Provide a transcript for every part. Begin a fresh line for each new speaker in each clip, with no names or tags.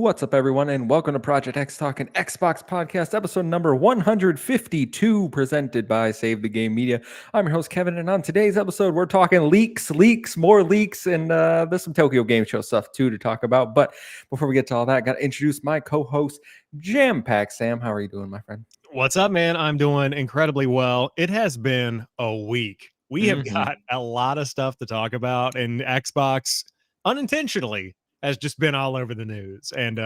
What's up, everyone, and welcome to Project XTalk, an Xbox podcast, episode number 152, presented by Save the Game Media. I'm your host, Kevin, and on today's episode, we're talking leaks, more leaks, and there's some Tokyo Game Show stuff, too, to talk about. But before we get to all that, I got to introduce my co-host, JamPackSam. How are you doing, my friend?
What's up, man? I'm doing incredibly well. It has been a week. We have got a lot of stuff to talk about, and Xbox unintentionally has just been all over the news. And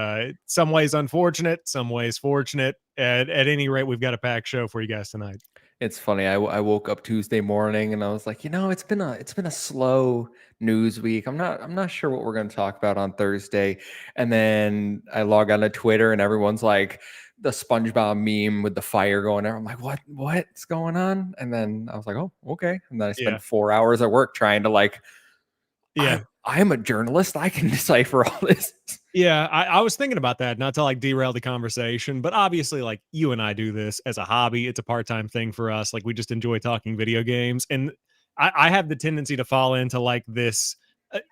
some ways unfortunate, some ways fortunate. At any rate, we've got a packed show for you guys tonight.
It's funny. I woke up Tuesday morning and I was like, it's been a slow news week. I'm not sure what we're going to talk about on Thursday. And then I log on to Twitter and everyone's like the SpongeBob meme with the fire going there. I'm like, what's going on? And then I was like, oh, okay. And then I spent 4 hours at work trying to I'm a journalist. I can decipher all this.
Yeah, I was thinking about that, not to derail the conversation, but obviously, you and I do this as a hobby. It's a part-time thing for us. We just enjoy talking video games. And I have the tendency to fall into this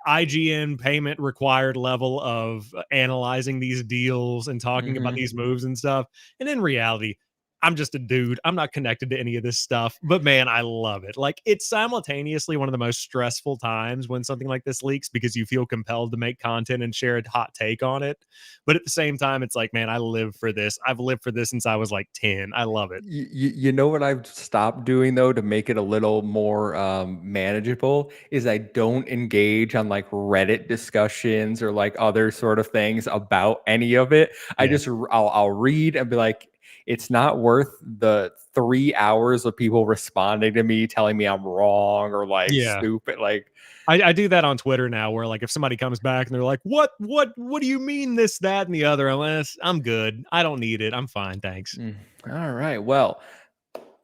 IGN payment required level of analyzing these deals and talking about these moves and stuff. And in reality, I'm just a dude. I'm not connected to any of this stuff, but man, I love it. It's simultaneously one of the most stressful times when something like this leaks because you feel compelled to make content and share a hot take on it. But at the same time, it's man, I live for this. I've lived for this since I was 10. I love it.
You know what I've stopped doing though to make it a little more manageable is I don't engage on Reddit discussions or other sort of things about any of it.
Yeah.
I'll read and be like, it's not worth the 3 hours of people responding to me telling me I'm wrong or stupid.
I do that on Twitter now where if somebody comes back and they're like, what do you mean this, that, and the other? I'm good. I don't need it. I'm fine. Thanks.
All right. Well,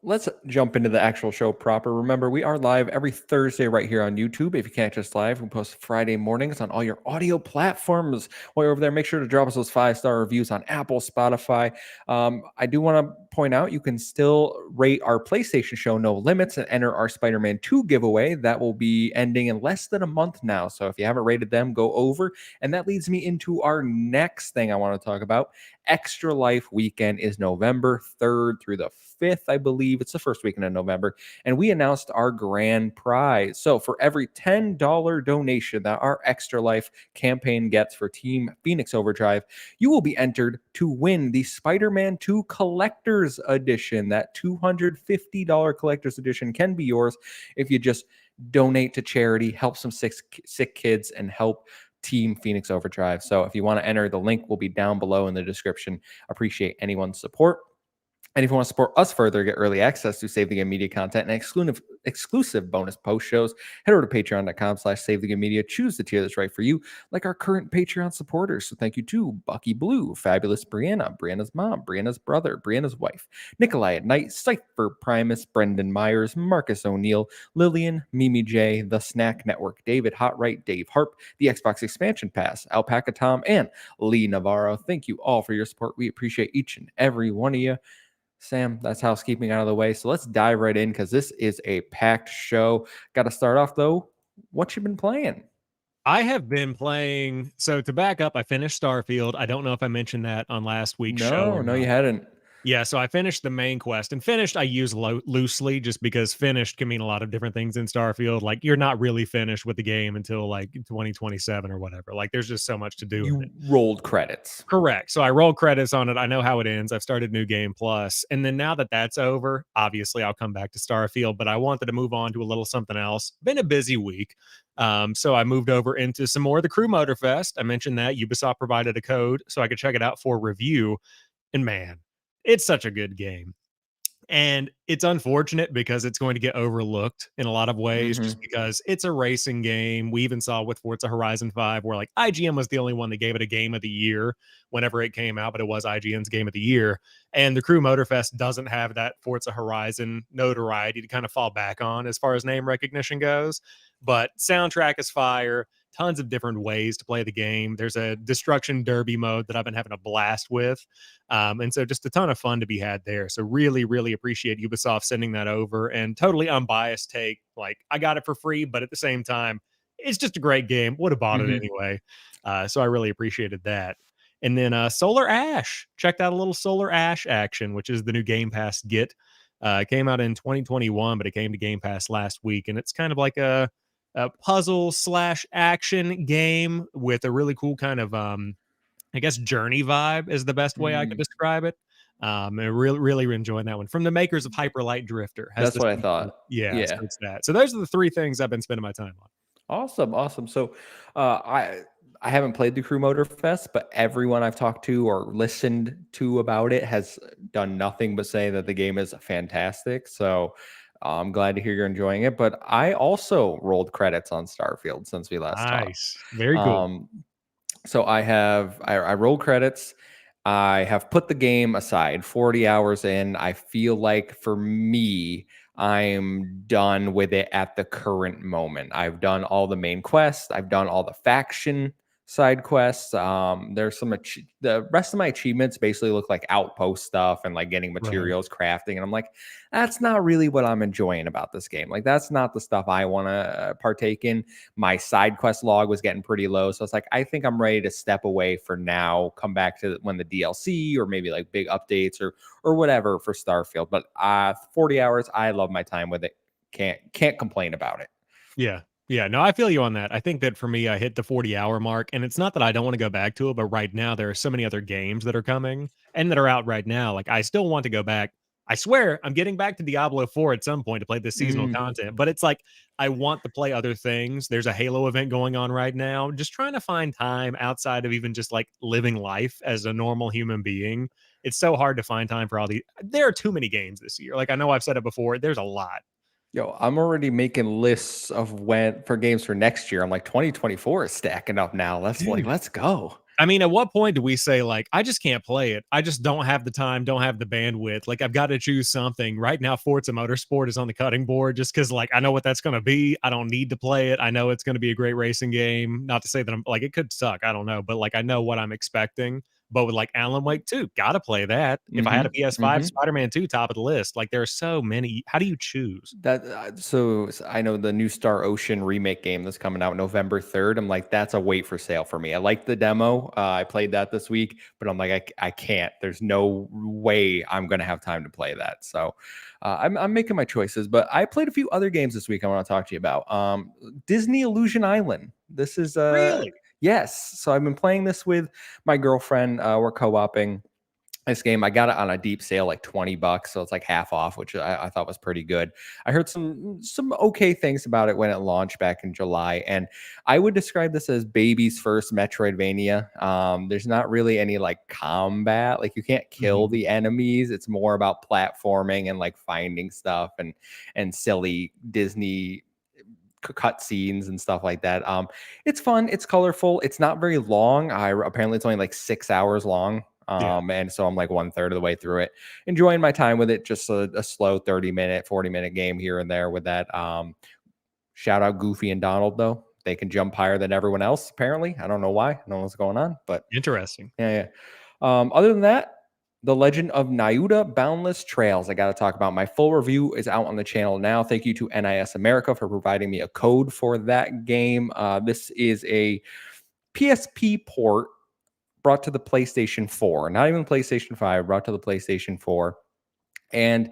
let's jump into the actual show proper. Remember, we are live every Thursday right here on YouTube. If you can't just live, we post Friday mornings on all your audio platforms. While you're over there, make sure to drop us those 5-star reviews on Apple, Spotify. I do want to point out you can still rate our PlayStation show No Limits and enter our Spider-Man 2 giveaway. That will be ending in less than a month now. So if you haven't rated them, go over. And that leads me into our next thing I want to talk about. Extra Life weekend is November 3rd through the 5th, I believe. It's the first weekend in November. And we announced our grand prize. So for every $10 donation that our Extra Life campaign gets for Team Phoenix Overdrive, you will be entered to win the Spider-Man 2 Collector's Edition. That $250 Collector's Edition can be yours if you just donate to charity, help some sick kids, and help Team Phoenix Overdrive. So if you want to enter, the link will be down below in the description. Appreciate anyone's support. And if you want to support us further, get early access to Save the Game Media content and exclusive bonus post shows, head over to patreon.com/SaveTheGameMedia. Choose the tier that's right for you, like our current Patreon supporters. So thank you to Bucky Blue, Fabulous Brianna, Brianna's mom, Brianna's brother, Brianna's wife, Nikolai at Night, Cypher Primus, Brendan Myers, Marcus O'Neill, Lillian, Mimi J, The Snack Network, David Hotright, Dave Harp, the Xbox Expansion Pass, Alpaca Tom, and Lee Navarro. Thank you all for your support. We appreciate each and every one of you. Sam, that's housekeeping out of the way. So let's dive right in because this is a packed show. Got to start off, though. What you been playing?
I have been playing. So to back up, I finished Starfield. I don't know if I mentioned that on last week's show.
No, you hadn't.
Yeah, so I finished the main quest, and finished I use loosely just because finished can mean a lot of different things in Starfield. You're not really finished with the game until 2027 or whatever. There's just so much to do.
You rolled credits.
Correct. So I rolled credits on it. I know how it ends. I've started New Game Plus. And then now that that's over, obviously I'll come back to Starfield, but I wanted to move on to a little something else. Been a busy week. So I moved over into some more of the Crew Motor Fest. I mentioned that Ubisoft provided a code so I could check it out for review. And man, it's such a good game. And it's unfortunate because it's going to get overlooked in a lot of ways just because it's a racing game. We even saw with Forza Horizon 5 where IGN was the only one that gave it a game of the year whenever it came out, but it was IGN's game of the year. And the Crew Motorfest doesn't have that Forza Horizon notoriety to kind of fall back on as far as name recognition goes. But soundtrack is fire. Tons of different ways to play the game. There's a destruction derby mode that I've been having a blast with. And so just a ton of fun to be had there. So really, really appreciate Ubisoft sending that over, and totally unbiased take. I got it for free, but at the same time, it's just a great game. Would have bought it anyway. So I really appreciated that. And then Solar Ash. Checked out a little Solar Ash action, which is the new Game Pass Get. It came out in 2021, but it came to Game Pass last week, and it's kind of like a puzzle slash action game with a really cool kind of I guess journey vibe is the best way I could
Mm,
describe it. And really enjoying that one from the makers of Hyper Light Drifter. Has
that's
the
what I
sequel.
thought.
Yeah, so
Yeah.
it's that. So those are the three things I've been spending my time on.
Awesome, awesome. So, I haven't played the Crew Motor Fest, but everyone I've talked to or listened to about it has done nothing but say that the game is fantastic. So, I'm glad to hear you're enjoying it. But I also rolled credits on Starfield since we last talked.
Nice, very cool.
Um, so I rolled credits. I have put the game aside. 40 hours in, I feel like for me, I'm done with it at the current moment. I've done all the main quests. I've done all the faction side quests. There's the rest of my achievements basically look like outpost stuff and like getting
Right.
materials, crafting, and I'm like, that's not really what I'm enjoying about this game. Like that's not the stuff I want to partake in. My side quest log was getting pretty low, so it's like I think I'm ready to step away for now, come back to when the DLC or maybe like big updates or whatever for Starfield. But 40 hours, I love my time with it. Can't complain about it.
Yeah. Yeah. No, I feel you on that. I think that for me, I hit the 40-hour mark. And it's not that I don't want to go back to it, but right now there are so many other games that are coming and that are out right now. Like I still want to go back. I swear I'm getting back to Diablo 4 at some point to play the seasonal
Mm,
content, but it's like I want to play other things. There's a Halo event going on right now. Just trying to find time outside of even just like living life as a normal human being. It's so hard to find time for all these. There are too many games this year. Like I know I've said it before. There's a lot.
Yo, I'm already making lists of when for games for next year. I'm like 2024 is stacking up now.
Dude.
Let's go.
I mean, at what point do we say, like, I just can't play it? I just don't have the time, don't have the bandwidth. Like, I've got to choose something. Right now, Forza Motorsport is on the cutting board just because, like, I know what that's going to be. I don't need to play it. I know it's going to be a great racing game. Not to say that I'm like, it could suck. I don't know. But, like, I know what I'm expecting. But with, like, Alan Wake 2, got to play that. If I had a
Mm-hmm.
PS5,
Mm-hmm.
Spider Man 2, top of the list. Like, there are so many. How do you choose?
So I know the new Star Ocean remake game that's coming out November 3rd. I'm like, that's a wait for sale for me. I like the demo. I played that this week, but I'm like, I can't. There's no way I'm gonna have time to play that. So I'm making my choices. But I played a few other games this week I want to talk to you about. Disney Illusion Island. This is
Really?
yes. So I've been playing this with my girlfriend. We're co-oping this game. I got it on a deep sale, like $20, so it's like half off, which I thought was pretty good. I heard some okay things about it when it launched back in July, and I would describe this as baby's first Metroidvania. There's not really any like combat, like you can't kill
Mhm.
the enemies. It's more about platforming and like finding stuff and silly Disney cut scenes and stuff like that. It's fun. It's colorful. It's not very long. I apparently it's only like 6 hours long.
Yeah.
And so I'm like one third of the way through it, enjoying my time with it. Just a slow 30-minute, 40-minute game here and there with that. Shout out Goofy and Donald though. They can jump higher than everyone else. Apparently, I don't know why. I don't know what's going on, but
Interesting.
yeah. Other than that, The Legend of Niuda Boundless Trails. I got to talk about. My full review is out on the channel now. Thank you to NIS America for providing me a code for that game. This is a PSP port brought to the PlayStation 4, not even PlayStation 5, brought to the PlayStation 4. And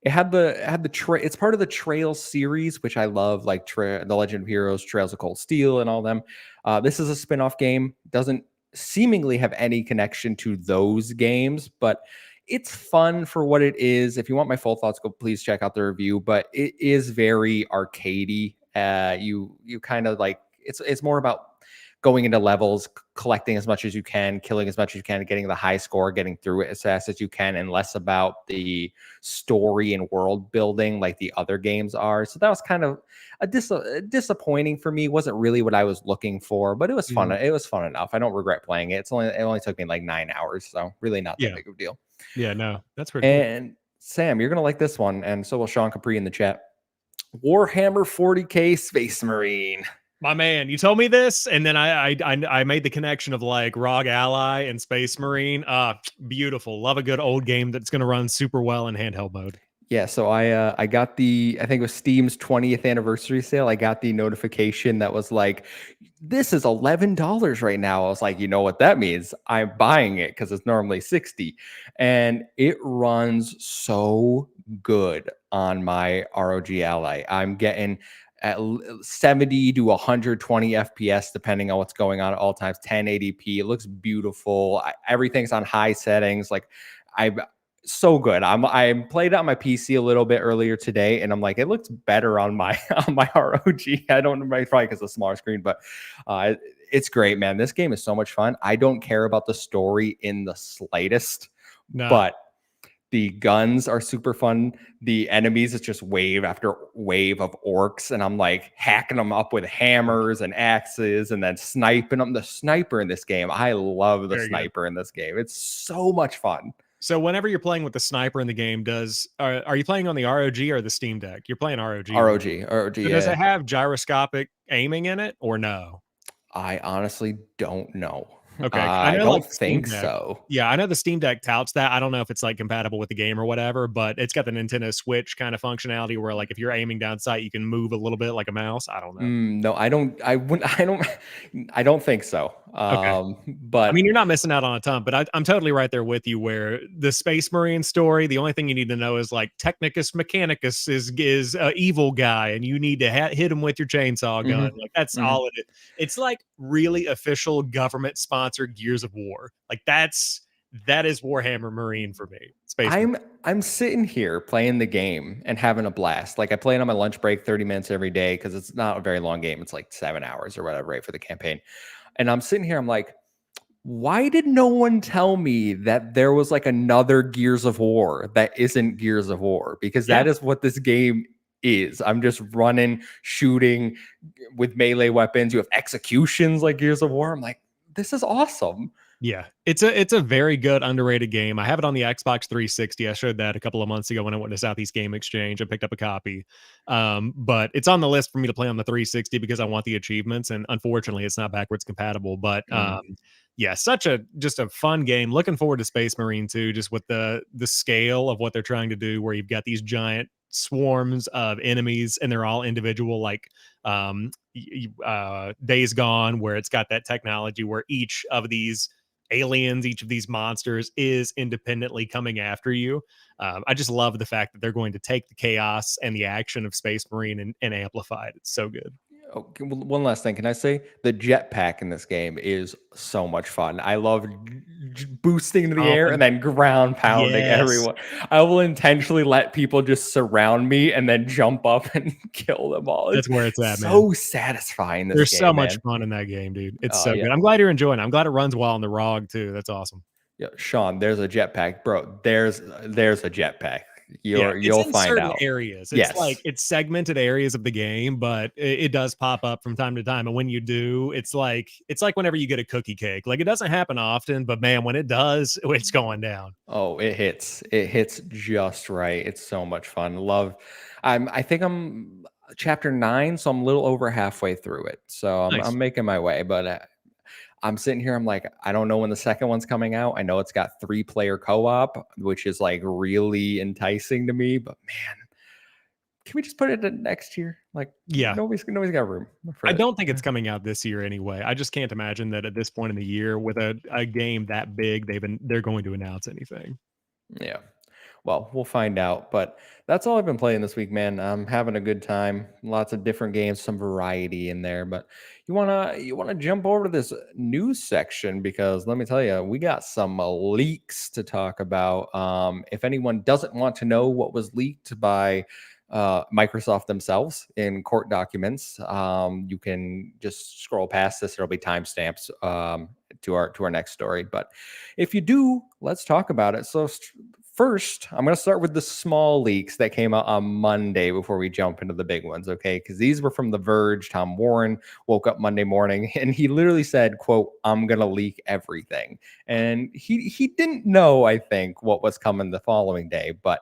it's part of the Trails series, which I love, like The Legend of Heroes, Trails of Cold Steel, and all them. This is a spin-off game, doesn't seemingly have any connection to those games, but it's fun for what it is. If you want my full thoughts, go please check out the review. But it is very arcadey. You kind of like it's more about going into levels, collecting as much as you can, killing as much as you can, getting the high score, getting through it as fast as you can, and less about the story and world building like the other games are. So that was kind of disappointing for me. It wasn't really what I was looking for, but it was fun.
Mhm.
It was fun enough. I don't regret playing it. It only took me like 9 hours, so really not that
Yeah.
big of a deal.
Yeah. No, that's pretty cool.
And Sam, you're gonna like this one, and so will Sean Capri in the chat. Warhammer 40K Space Marine.
My man, you told me this, and then I made the connection of like Rogue Ally and Space Marine. Beautiful. Love a good old game that's going to run super well in handheld mode.
Yeah, so I got I think it was Steam's 20th anniversary sale. I got the notification that was like, this is $11 right now. I was like, you know what that means? I'm buying it because it's normally 60. And it runs so good on my ROG Ally. I'm getting at 70 to 120 FPS depending on what's going on at all times, 1080p. It looks beautiful. Everything's on high settings. Like I so good. I played it on my PC a little bit earlier today, and I'm like, it looks better on my on my ROG. I don't know, probably because of the smaller screen, but uh, it's great, man. This game is so much fun. I don't care about the story in the slightest,
No.
but the guns are super fun. The enemies, it's just wave after wave of orcs, and I'm like hacking them up with hammers and axes, and then sniping them. The sniper in this game, I love the
Very good.
sniper in this game. It's so much fun.
So whenever you're playing with the sniper in the game, are you playing on the ROG or the Steam Deck? You're playing ROG, right?
ROG,
So does
yeah.
it have gyroscopic aiming in it or no?
I honestly don't know.
Okay, I
I
know like
don't
the Steam
think
Deck.
so.
Yeah, I know the Steam Deck touts that. I don't know if it's like compatible with the game or whatever, but it's got the Nintendo Switch kind of functionality where like if you're aiming down sight, you can move a little bit like a mouse. I don't know.
No, I don't. I wouldn't. I don't. I don't think so.
Okay. I mean,
But
you're not missing out on a ton, but I'm totally right there with you. Where the Space Marine story, the only thing you need to know is like Technicus Mechanicus is a evil guy, and you need to hit him with your chainsaw gun.
mhm,
Like that's
mhm.
all it is. It's like really official government sponsored Gears of War. Like that is Warhammer Marine for me. Space Marine.
I'm sitting here playing the game and having a blast. Like I play it on my lunch break, 30 minutes every day because it's not a very long game. It's like 7 hours or whatever, right, for the campaign. And I'm sitting here. I'm like, why did no one tell me that there was like another Gears of War that isn't Gears of War? Because
Yeah.
that is what this game is. I'm just running, shooting with melee weapons. You have executions like Gears of War. I'm like, this is awesome.
Yeah, it's a very good underrated game. I have it on the Xbox 360. I showed that a couple of months ago when I went to Southeast Game Exchange. I picked up a copy, but it's on the list for me to play on the 360 because I want the achievements. And unfortunately, it's not backwards compatible. But
Mm.
yeah, such a just a fun game. Looking forward to Space Marine 2, just with the scale of what they're trying to do, where you've got these giant swarms of enemies and they're all individual, like Days Gone, where it's got that technology where each of these aliens, each of these monsters is independently coming after you. I just love the fact that they're going to take the chaos and the action of Space Marine and amplify it. It's so good.
Okay, well, one last thing. Can I say the jetpack in this game is so much fun? I love boosting into the air and
Stomping.
then ground pounding
Yes.
everyone. I will intentionally let people just surround me and then jump up and kill them all. It's
That's where it's at, man.
so satisfying, this
There's so
game,
much
man.
fun in that game, dude. It's
Oh
so
yeah.
good. I'm glad you're enjoying it. I'm glad it runs well on the ROG too. That's awesome.
Yeah, Sean, there's a jetpack, bro. There's a jetpack.
Yeah, it's
You'll
in
find
certain
out.
areas. It's like
Yes.
it's segmented areas of the game, but it does pop up from time to time. And when you do, it's like whenever you get a cookie cake. Like it doesn't happen often, but man, when it does, it's going down.
Oh, it hits. It hits just right. It's so much fun. Love. I think I'm chapter 9, so I'm a little over halfway through it. So
Nice.
I'm making my way, but I'm sitting here. I'm like, I don't know when the second one's coming out. I know it's got 3-player co-op, which is like really enticing to me. But man, can we just put it in next year? Like
Yeah.
nobody's got room for
I
it.
don't think it's coming out this year anyway. I just can't imagine that at this point in the year with a game that big, they're going to announce anything.
Yeah. Well, we'll find out. But that's all I've been playing this week, man. I'm having a good time. Lots of different games, some variety in there. But you wanna jump over to this news section because let me tell you, we got some leaks to talk about. If anyone doesn't want to know what was leaked by Microsoft themselves in court documents, you can just scroll past this. There'll be timestamps to our next story. But if you do, let's talk about it. So first, I'm going to start with the small leaks that came out on Monday before we jump into the big ones, okay? Because these were from The Verge. Tom Warren woke up Monday morning and he literally said, "quote I'm going to leak everything," and he didn't know, I think, what was coming the following day, but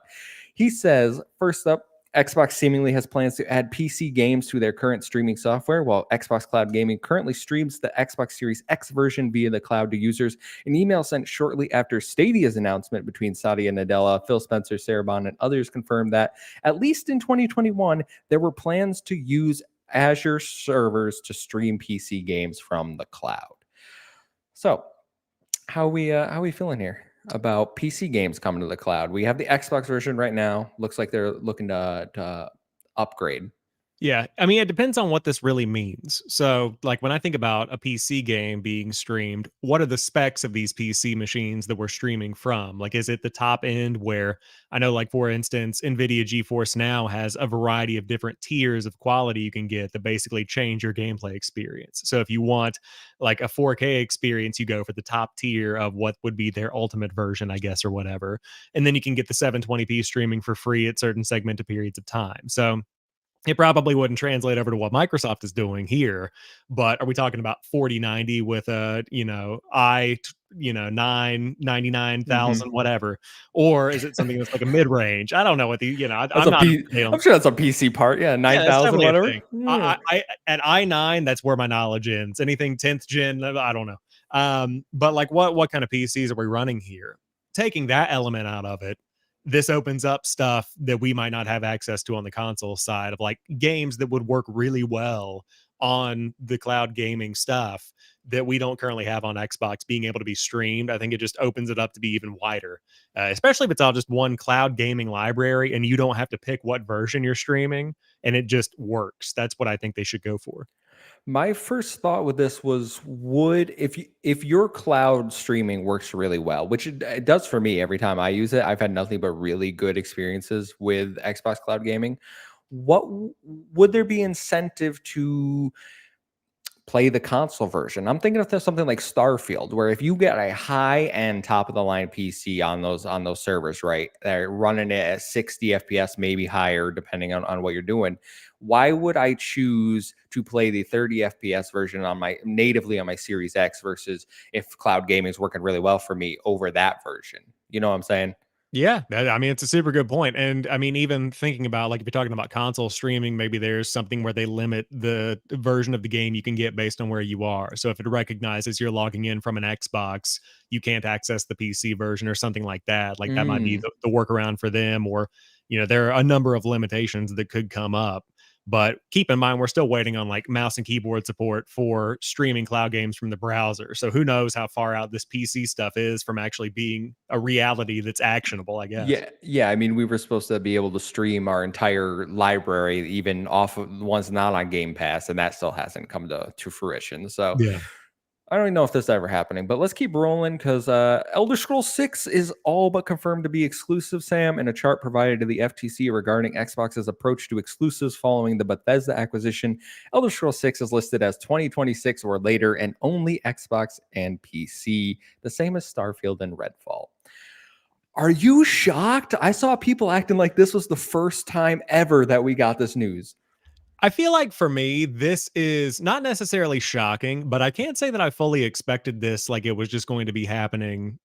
he says, first up, Xbox seemingly has plans to add PC games to their current streaming software, while Xbox Cloud Gaming currently streams the Xbox Series X version via the cloud to users. An email sent shortly after Stadia's announcement between Satya Nadella, Phil Spencer, Sarah Bond, and others confirmed that, at least in 2021, there were plans to use Azure servers to stream PC games from the cloud. So, how we feeling here about PC games coming to the cloud? We have the Xbox version right now. Looks like they're looking to upgrade.
Yeah, I mean, it depends on what this really means. So, like when I think about a PC game being streamed, what are the specs of these PC machines that we're streaming from? Like, is it the top end where I know, like, for instance, NVIDIA GeForce Now has a variety of different tiers of quality you can get that basically change your gameplay experience. So, if you want like a 4K experience, you go for the top tier of what would be their ultimate version, I guess, or whatever. And then you can get the 720p streaming for free at certain segmented periods of time. So, it probably wouldn't translate over to what Microsoft is doing here, but are we talking about 4090 with a,
Mhm.
999,000 whatever, or is it something that's like a mid-range? I don't know what
That's
I'm
a
not up
P.
to date on.
I'm sure that's a PC part. Yeah,
Yeah, that's
9,000
definitely a
whatever.
thing.
Yeah.
I at i9, that's where my knowledge ends. Anything 10th gen, I don't know. But like what kind of PCs are we running here? Taking that element out of it, this opens up stuff that we might not have access to on the console side of like games that would work really well on the cloud gaming stuff that we don't currently have on Xbox being able to be streamed. I think it just opens it up to be even wider, especially if it's all just one cloud gaming library and you don't have to pick what version you're streaming and it just works. That's what I think they should go for.
My first thought with this was, would if your cloud streaming works really well, which it does for me every time I use it. I've had nothing but really good experiences with Xbox Cloud Gaming. Would there be incentive to play the console version? I'm thinking if there's something like Starfield, where if you get a high end top of the line PC on those servers, right, they're running it at 60 FPS, maybe higher, depending on what you're doing. Why would I choose to play the 30 FPS version on my natively on my Series X versus if cloud gaming is working really well for me over that version? You know what I'm saying?
Yeah, I mean, it's a super good point. And I mean, even thinking about like if you're talking about console streaming, maybe there's something where they limit the version of the game you can get based on where you are. So if it recognizes you're logging in from an Xbox, you can't access the PC version or something like that. Like that might be
Mm.
the workaround for them, or there are a number of limitations that could come up. But keep in mind, we're still waiting on like mouse and keyboard support for streaming cloud games from the browser. So who knows how far out this PC stuff is from actually being a reality that's actionable, I guess.
Yeah, yeah. I mean, we were supposed to be able to stream our entire library, even off of the ones not on Game Pass, and that still hasn't come to fruition. So
Yeah.
I don't even know if this is ever happening, but let's keep rolling because Elder Scrolls 6 is all but confirmed to be exclusive, Sam, in a chart provided to the FTC regarding Xbox's approach to exclusives following the Bethesda acquisition. Elder Scrolls 6 is listed as 2026 or later and only Xbox and PC, the same as Starfield and Redfall. Are you shocked? I saw people acting like this was the first time ever that we got this news.
I feel like for me, this is not necessarily shocking, but I can't say that I fully expected this like it was just going to be happening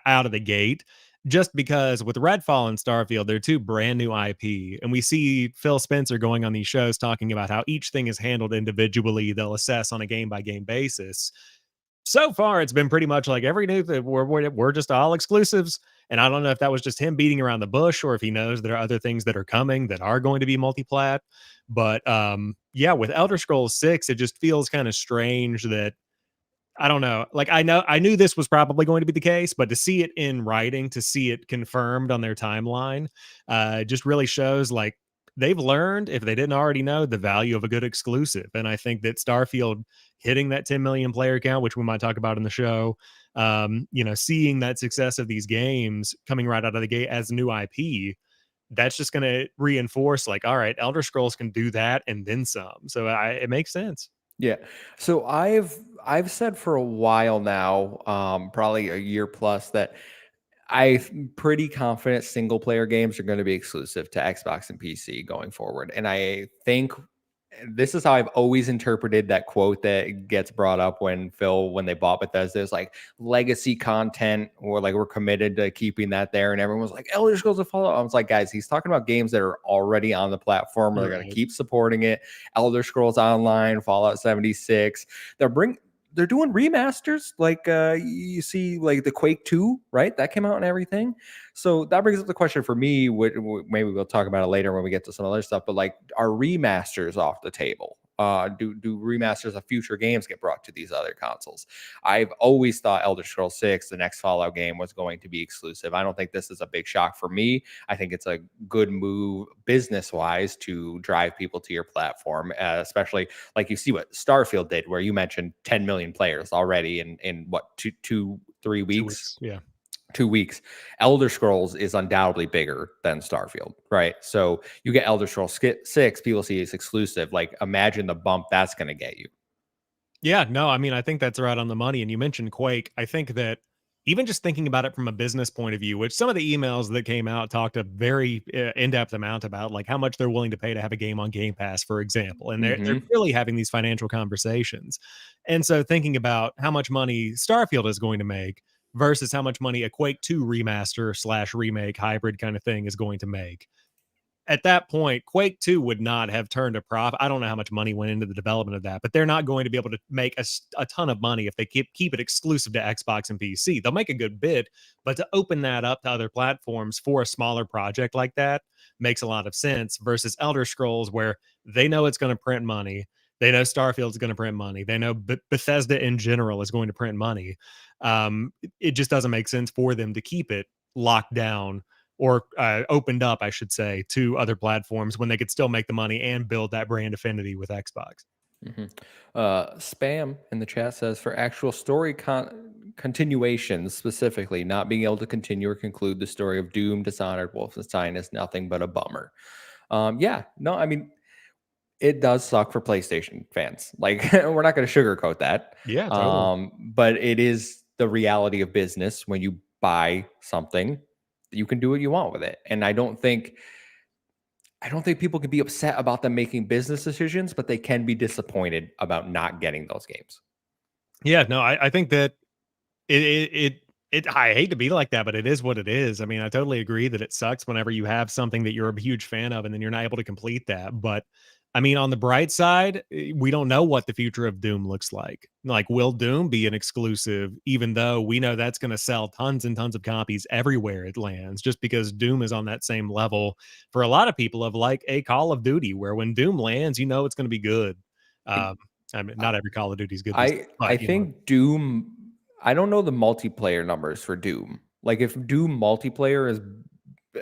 out of the gate. Just because with Redfall and Starfield, they're two brand new IP. And we see Phil Spencer going on these shows talking about how each thing is handled individually. They'll assess on a game by game basis. So far it's been pretty much like every new that we're just all exclusives, and I don't know if that was just him beating around the bush or if he knows there are other things that are coming that are going to be multi-plat. But yeah, with Elder Scrolls 6 it just feels kind of strange that I don't know. Like I knew this was probably going to be the case, but to see it in writing, to see it confirmed on their timeline, just really shows like they've learned, if they didn't already know, the value of a good exclusive. And I think that Starfield hitting that 10 million player count, which we might talk about in the show, seeing that success of these games coming right out of the gate as new IP, that's just going to reinforce like, all right, Elder Scrolls can do that and then some. So it makes sense.
Yeah. So I've said for a while now, probably a year plus, that I'm pretty confident single player games are going to be exclusive to Xbox and PC going forward. And I think this is how I've always interpreted that quote that gets brought up when they bought Bethesda. Is like legacy content, or like we're committed to keeping that there, and everyone was like Elder Scrolls of Fallout. I was like, guys, he's talking about games that are already on the platform. They're going to
Right.
keep supporting it. Elder Scrolls Online, Fallout 76. They're doing remasters, like you see, like the Quake 2, right? That came out and everything. So that brings up the question for me. Maybe we'll talk about it later when we get to some other stuff. But like, are remasters off the table? Do remasters of future games get brought to these other consoles? I've always thought Elder Scrolls 6, the next Fallout game, was going to be exclusive. I don't think this is a big shock for me. I think it's a good move business wise to drive people to your platform, especially like you see what Starfield did, where you mentioned 10 million players already in what, 3
2
weeks.
weeks. Yeah.
2 weeks. Elder Scrolls is undoubtedly bigger than Starfield, right? So you get Elder Scrolls 6, people see it's exclusive. Like, imagine the bump that's going to get you.
Yeah, no, I mean, I think that's right on the money. And you mentioned Quake. I think that even just thinking about it from a business point of view, which some of the emails that came out talked a very in-depth amount about, like how much they're willing to pay to have a game on Game Pass, for example. And they're
Mm-hmm.
clearly having these financial conversations. And so thinking about how much money Starfield is going to make versus how much money a Quake 2 remaster slash remake hybrid kind of thing is going to make, at that point, Quake 2 would not have turned a profit. I don't know how much money went into the development of that, but they're not going to be able to make a ton of money if they keep it exclusive to Xbox and PC. They'll make a good bid, but to open that up to other platforms for a smaller project like that makes a lot of sense versus Elder Scrolls, where they know it's going to print money. They know Starfield's going to print money. They know Bethesda in general is going to print money. It just doesn't make sense for them to keep it locked down or opened up, I should say, to other platforms when they could still make the money and build that brand affinity with Xbox.
Mm-hmm. Spam in the chat says, for actual story continuations specifically, not being able to continue or conclude the story of Doom, Dishonored, Wolfenstein is nothing but a bummer. Yeah, no, I mean, it does suck for PlayStation fans. Like, we're not going to sugarcoat that.
Yeah, totally.
But it is the reality of business. When you buy something, you can do what you want with it. And I don't think people can be upset about them making business decisions, but they can be disappointed about not getting those games.
Yeah, no, I think that I hate to be like that, but it is what it is. I mean, I totally agree that it sucks whenever you have something that you're a huge fan of and then you're not able to complete that. But I mean, on the bright side, we don't know what the future of Doom looks like. Like, will Doom be an exclusive, even though we know that's going to sell tons and tons of copies everywhere it lands, just because Doom is on that same level for a lot of people of like a Call of Duty, where when Doom lands, you know it's going to be good.
I
Um, I mean, not every Call of Duty is good these days,
I
but you know,
think Doom. I don't know the multiplayer numbers for Doom. Like, if Doom multiplayer is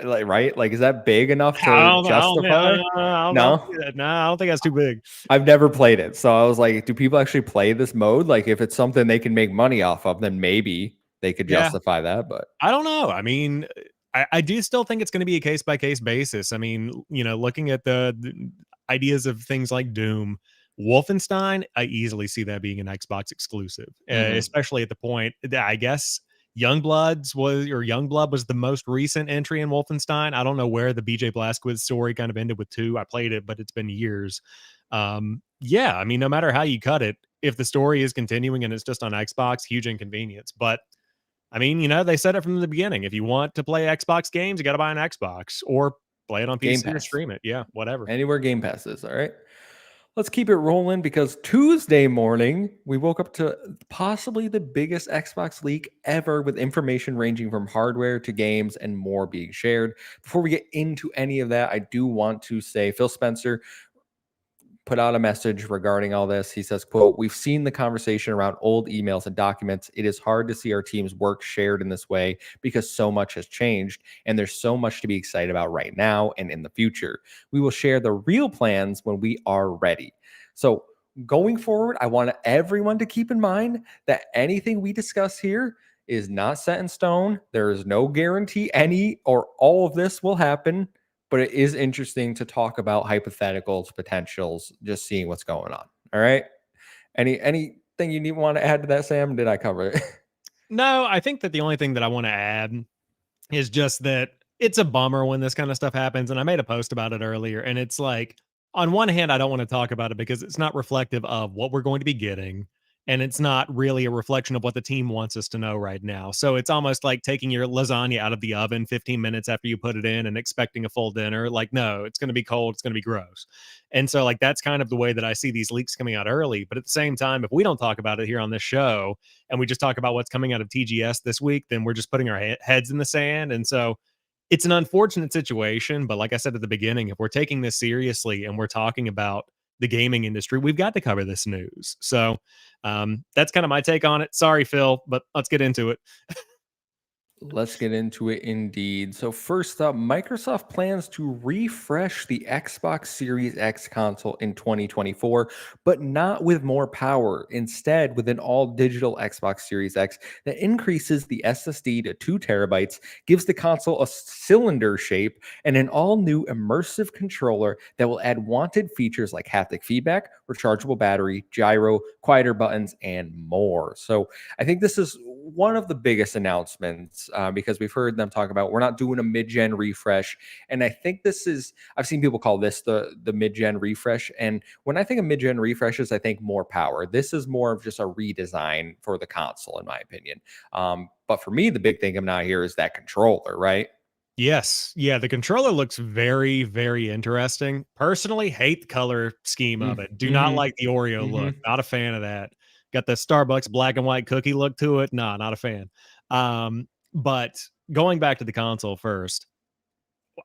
like, right, like, is that big enough to justify?
I don't
No,
see that. No, I don't think that's too big.
I've never played it, so I was like, do people actually play this mode? Like, if it's something they can make money off of, then maybe they could
Yeah,
justify that. But
I don't know. I mean, I do still think it's going to be a case by case basis. I mean, you know, looking at the ideas of things like Doom, Wolfenstein, I easily see that being an Xbox exclusive,
mhm.
especially at the point that I guess Youngblood was the most recent entry in Wolfenstein. I don't know where the BJ Blazkowicz story kind of ended with 2. I played it, but it's been years. Yeah, I mean, no matter how you cut it, if the story is continuing and it's just on Xbox, huge inconvenience. But I mean, you know, they said it from the beginning. If you want to play Xbox games, you got to buy an Xbox or play it on
Game
PC or
Pass.
stream it. Yeah, whatever.
Anywhere Game Pass is, all right? Let's keep it rolling, because Tuesday morning, we woke up to possibly the biggest Xbox leak ever, with information ranging from hardware to games and more being shared. Before we get into any of that, I do want to say Phil Spencer put out a message regarding all this. He says, quote, "We've seen the conversation around old emails and documents. It is hard to see our team's work shared in this way because so much has changed and there's so much to be excited about right now and in the future. We will share the real plans when we are ready." So going forward, I want everyone to keep in mind that anything we discuss here is not set in stone. There is no guarantee any or all of this will happen, but it is interesting to talk about hypotheticals, potentials, just seeing what's going on. All right. Anything you need want to add to that, Sam? Did I cover it?
No, I think that the only thing that I want to add is just that it's a bummer when this kind of stuff happens. And I made a post about it earlier, and it's like, On one hand, I don't want to talk about it because it's not reflective of what we're going to be getting. And it's not really a reflection of what the team wants us to know right now. So it's almost like taking your lasagna out of the oven 15 minutes after you put it in and expecting a full dinner. Like, no, it's going to be cold. It's going to be gross. And so, like, that's kind of the way that I see these leaks coming out early. But at the same time, if we don't talk about it here on this show and we just talk about what's coming out of TGS this week, then we're just putting our heads in the sand. And so, it's an unfortunate situation, but like I said at the beginning, if we're taking this seriously and we're talking about the gaming industry, we've got to cover this news. So that's kind of my take on it. Sorry, Phil, but let's get into it.
Let's get into it indeed. So, first up, Microsoft plans to refresh the Xbox Series X console in 2024, but not with more power. Instead, with an all digital Xbox Series X that increases the SSD to 2 terabytes, gives the console a cylinder shape, and an all new immersive controller that will add wanted features like haptic feedback, rechargeable battery, gyro, quieter buttons, and more. So, I think this is one of the biggest announcements because we've heard them talk about we're not doing a mid-gen refresh, and I think this is I've seen people call this the mid-gen refresh. And when I think of mid-gen refreshes, I think more power. This is more of just a redesign for the console, in my opinion. But for me, the big thing I'm not here is that controller, right?
Yes. Yeah. The controller looks very, very interesting. Personally, hate the color scheme of it. Do not
Mm-hmm.
like the Oreo
Mm-hmm.
look. Not a fan of that. Got the Starbucks black and white cookie look to it. Nah, not a fan. But going back to the console first,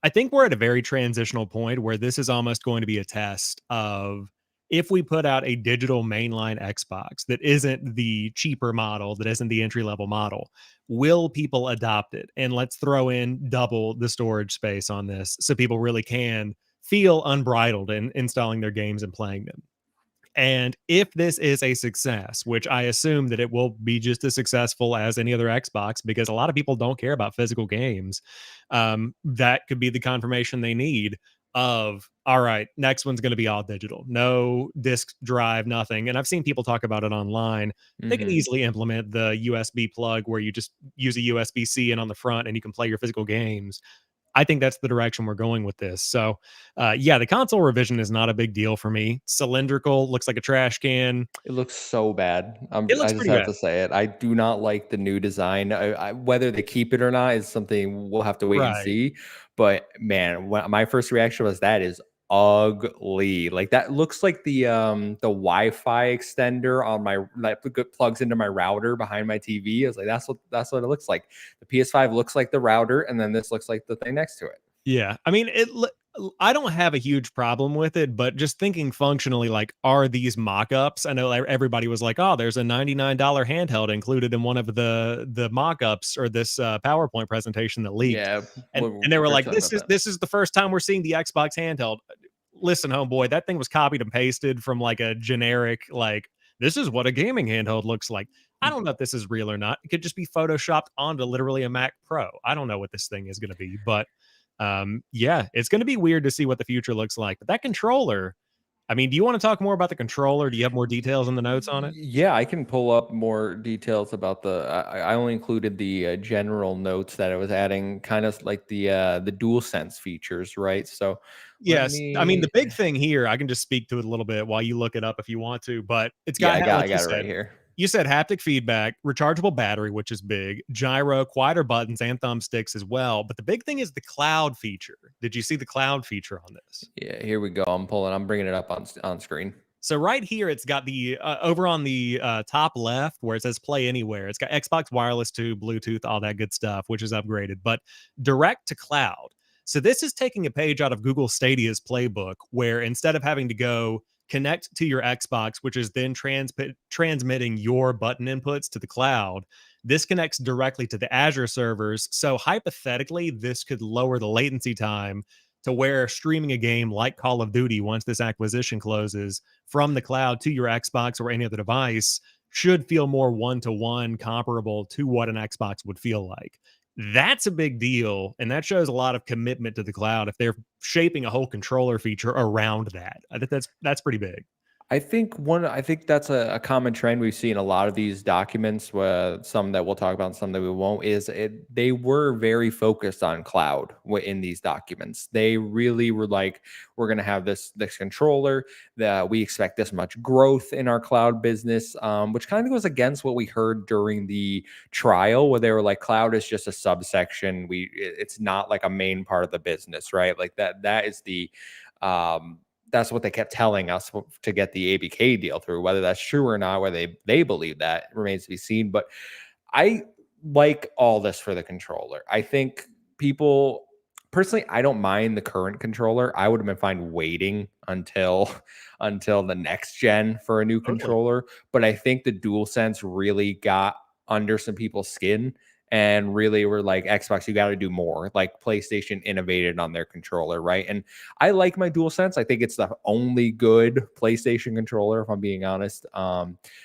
I think we're at a very transitional point where this is almost going to be a test of if we put out a digital mainline Xbox that isn't the cheaper model, that isn't the entry level model, will people adopt it? And let's throw in double the storage space on this so people really can feel unbridled in installing their games and playing them. And if this is a success, which I assume that it will be just as successful as any other Xbox, because a lot of people don't care about physical games, that could be the confirmation they need of, all right, next one's going to be all digital, no disk drive, nothing. And I've seen people talk about it online. They can
Mm-hmm.
easily implement the USB plug where you just use a USB C in on the front and you can play your physical games. I think that's the direction we're going with this. So, yeah, the console revision is not a big deal for me. Cylindrical, looks like a trash can.
It looks so bad.
It
I
looks
just
pretty
have
bad.
to say it. I do not like the new design. Whether they keep it or not is something we'll have to wait and
Right.
see. But man, my first reaction was that is ugly. Like that looks like the Wi-Fi extender on my that plugs into my router behind my TV. I was like, that's what it looks like. The PS5 looks like the router, and then this looks like the thing next to it.
Yeah. I mean, I don't have a huge problem with it, but just thinking functionally, like, are these mock-ups? I know everybody was like, "Oh, there's a $99 handheld included in one of the mock-ups or this PowerPoint presentation that leaked,"
Yeah,
and they
we
were
heard
like,
something
"This
about
is
that.
this is the first time we're seeing the Xbox handheld." Listen, homeboy, that thing was copied and pasted from like a generic, like, this is what a gaming handheld looks like. I don't know if this is real or not. It could just be photoshopped onto literally a Mac Pro. I don't know what this thing is going to be, but yeah, it's going to be weird to see what the future looks like. But that controller, I mean, do you want to talk more about the controller? Do you have more details in the notes on it?
Yeah, I can pull up more details about the. I only included the general notes that I was adding, kind of like the dual sense features, right? So let
Yes. I mean,
me.
the big thing here, I can just speak to it a little bit while you look it up if you want to, but it's
Yeah,
got,
I
like
got it right here.
you said haptic feedback, rechargeable battery, which is big, gyro, quieter buttons, and thumbsticks as well. But the big thing is the cloud feature. Did you see the cloud feature on this?
Yeah, here we go. I'm bringing it up on screen.
So right here, it's got the over on the top left where it says "Play Anywhere." It's got Xbox Wireless 2, Bluetooth, all that good stuff, which is upgraded, but direct to cloud. So this is taking a page out of Google Stadia's playbook, where instead of having to go connect to your Xbox, which is then transmitting your button inputs to the cloud, this connects directly to the Azure servers. So hypothetically, this could lower the latency time to where streaming a game like Call of Duty, once this acquisition closes, from the cloud to your Xbox or any other device should feel more one to one comparable to what an Xbox would feel like. That's a big deal. And that shows a lot of commitment to the cloud if they're shaping a whole controller feature around that. I think that's pretty big.
I think that's a common trend we've seen a lot of these documents, some that we'll talk about and some that we won't, they were very focused on cloud in these documents. They really were like, we're going to have this controller, that we expect this much growth in our cloud business, which kind of goes against what we heard during the trial, where they were like, cloud is just a subsection. It's not like a main part of the business, right? Like that is the um that's what they kept telling us to get the ABK deal through. Whether that's true or not, whether they believe that, remains to be seen. But I like all this for the controller. I think people personally, I don't mind the current controller. I would have been fine waiting until until the next gen for a new
Totally.
controller. But I think the DualSense really got under some people's skin and really were like, Xbox, you got to do more. Like PlayStation innovated on their controller, right? And I like my DualSense. I think it's the only good PlayStation controller, if I'm being honest.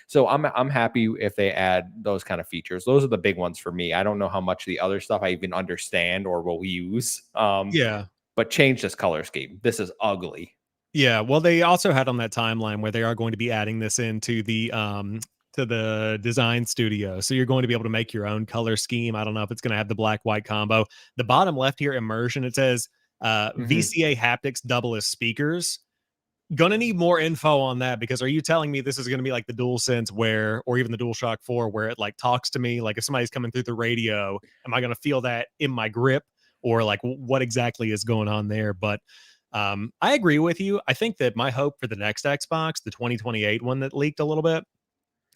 So I'm happy if they add those kind of features. Those are the big ones for me. I don't know how much the other stuff I even understand or will use.
Yeah.
But change this color scheme. This is ugly.
Yeah, well, they also had on that timeline where they are going to be adding this to the design studio. So you're going to be able to make your own color scheme. I don't know if it's going to have the black white combo. The bottom left here, immersion, it says
Mhm.
VCA haptics double as speakers. Gonna need more info on that because are you telling me this is gonna be like the DualSense where, or even the DualShock 4, where it like talks to me? Like if somebody's coming through the radio, am I gonna feel that in my grip? Or like what exactly is going on there? But I agree with you. I think that my hope for the next Xbox, the 2028 one that leaked a little bit,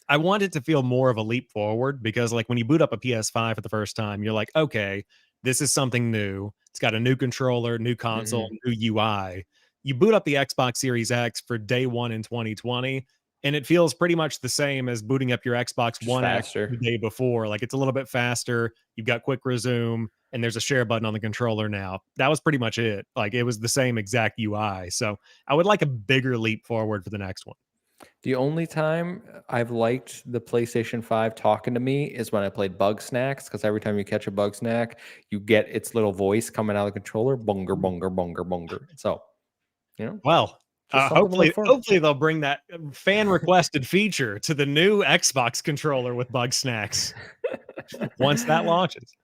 I want it to feel more of a leap forward because, like, when you boot up a PS5 for the first time, you're like, okay, this is something new. It's got a new controller, new console,
Mhm.
new UI. You boot up the Xbox Series X for day one in 2020, and it feels pretty much the same as booting up your Xbox
Just
One X
faster.
the day before. Like, it's a little bit faster. You've got quick resume, and there's a share button on the controller now. That was pretty much it. Like, it was the same exact UI. So I would like a bigger leap forward for the next one.
The only time I've liked the PlayStation 5 talking to me is when I played Bug Snacks, because every time you catch a bug snack, you get its little voice coming out of the controller, bunger, bunger, bunger, bunger. So, you know,
Well,
just something to look
hopefully
for.
hopefully they'll bring that fan requested feature to the new Xbox controller with bug snacks once that launches.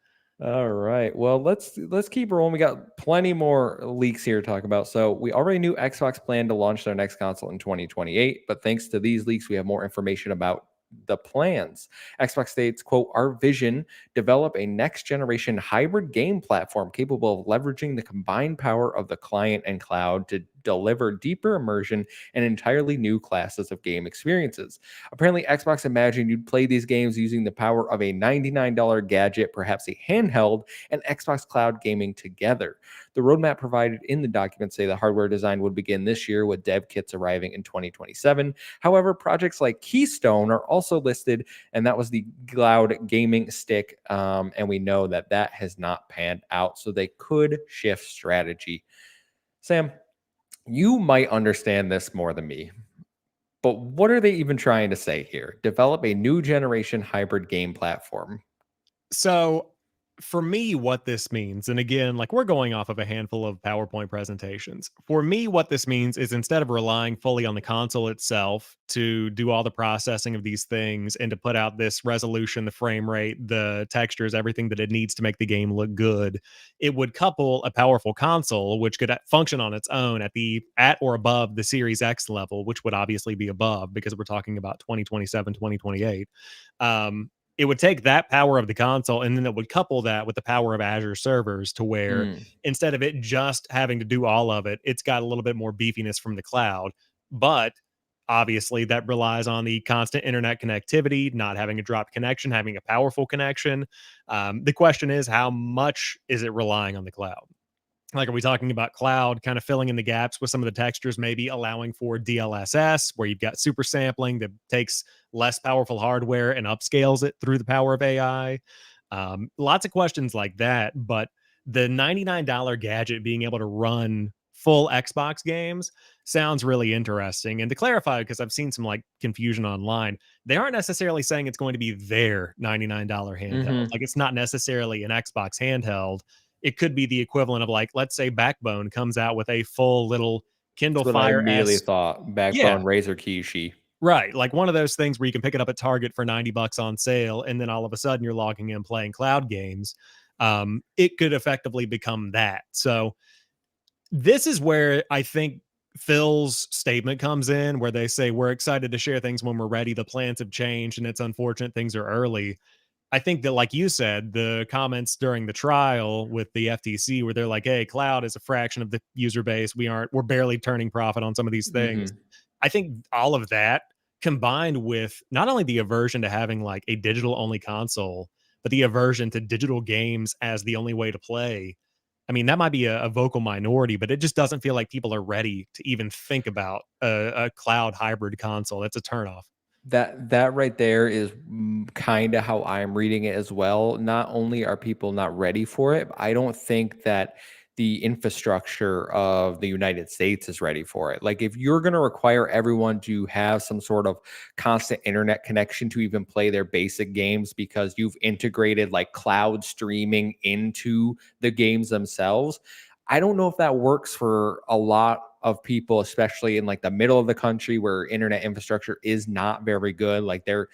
All right. Well, let's keep rolling. We got plenty more leaks here to talk about. So we already knew Xbox planned to launch their next console in 2028, but thanks to these leaks, we have more information about the plans. Xbox states, quote, our vision, develop a next generation hybrid game platform capable of leveraging the combined power of the client and cloud to deliver deeper immersion and entirely new classes of game experiences. Apparently, Xbox imagined you'd play these games using the power of a $99 gadget, perhaps a handheld, and Xbox Cloud gaming together. The roadmap provided in the documents say the hardware design would begin this year, with dev kits arriving in 2027. However, projects like Keystone are also listed, and that was the cloud gaming stick. And we know that that has not panned out, so they could shift strategy. Sam, you might understand this more than me, but what are they even trying to say here? Develop a new generation hybrid game platform.
So, for me, what this means, and again, like we're going off of a handful of PowerPoint presentations. For me, what this means is instead of relying fully on the console itself to do all the processing of these things and to put out this resolution, the frame rate, the textures, everything that it needs to make the game look good, it would couple a powerful console which could function on its own at or above the Series X level, which would obviously be above because we're talking about 2027, 2028. It would take that power of the console and then it would couple that with the power of Azure servers to where
Mm.
instead of it just having to do all of it, it's got a little bit more beefiness from the cloud. But obviously, that relies on the constant internet connectivity, not having a dropped connection, having a powerful connection. The question is, how much is it relying on the cloud? Like, are we talking about cloud kind of filling in the gaps with some of the textures, maybe allowing for DLSS, where you've got super sampling that takes less powerful hardware and upscales it through the power of AI? Lots of questions like that. But the $99 gadget being able to run full Xbox games sounds really interesting. And to clarify, because I've seen some like confusion online, they aren't necessarily saying it's going to be their $99 handheld.
Hmm.
Like, it's not necessarily an Xbox handheld. It could be the equivalent of, like, let's say Backbone comes out with a full little Kindle
That's what I
Fire
immediately
S.
thought.
Yeah,
Backbone, Razer Kishi.
right. Like one of those things where you can pick it up at Target for $90 on sale, and then all of a sudden you're logging in playing cloud games. It could effectively become that. So this is where I think Phil's statement comes in, where they say, we're excited to share things when we're ready. The plans have changed, and it's unfortunate things are early. I think that, like you said, the comments during the trial with the FTC, where they're like, hey, cloud is a fraction of the user base. We're barely turning profit on some of these things.
Mhm.
I think all of that combined with not only the aversion to having like a digital only console, but the aversion to digital games as the only way to play. I mean, that might be a vocal minority, but it just doesn't feel like people are ready to even think about a cloud hybrid console. That's a turnoff.
That right there is kind of how I'm reading it as well. Not only are people not ready for it, but I don't think that the infrastructure of the United States is ready for it. Like if you're going to require everyone to have some sort of constant internet connection to even play their basic games because you've integrated like cloud streaming into the games themselves, I don't know if that works for a lot of people, especially in like the middle of the country where internet infrastructure is not very good. Like they're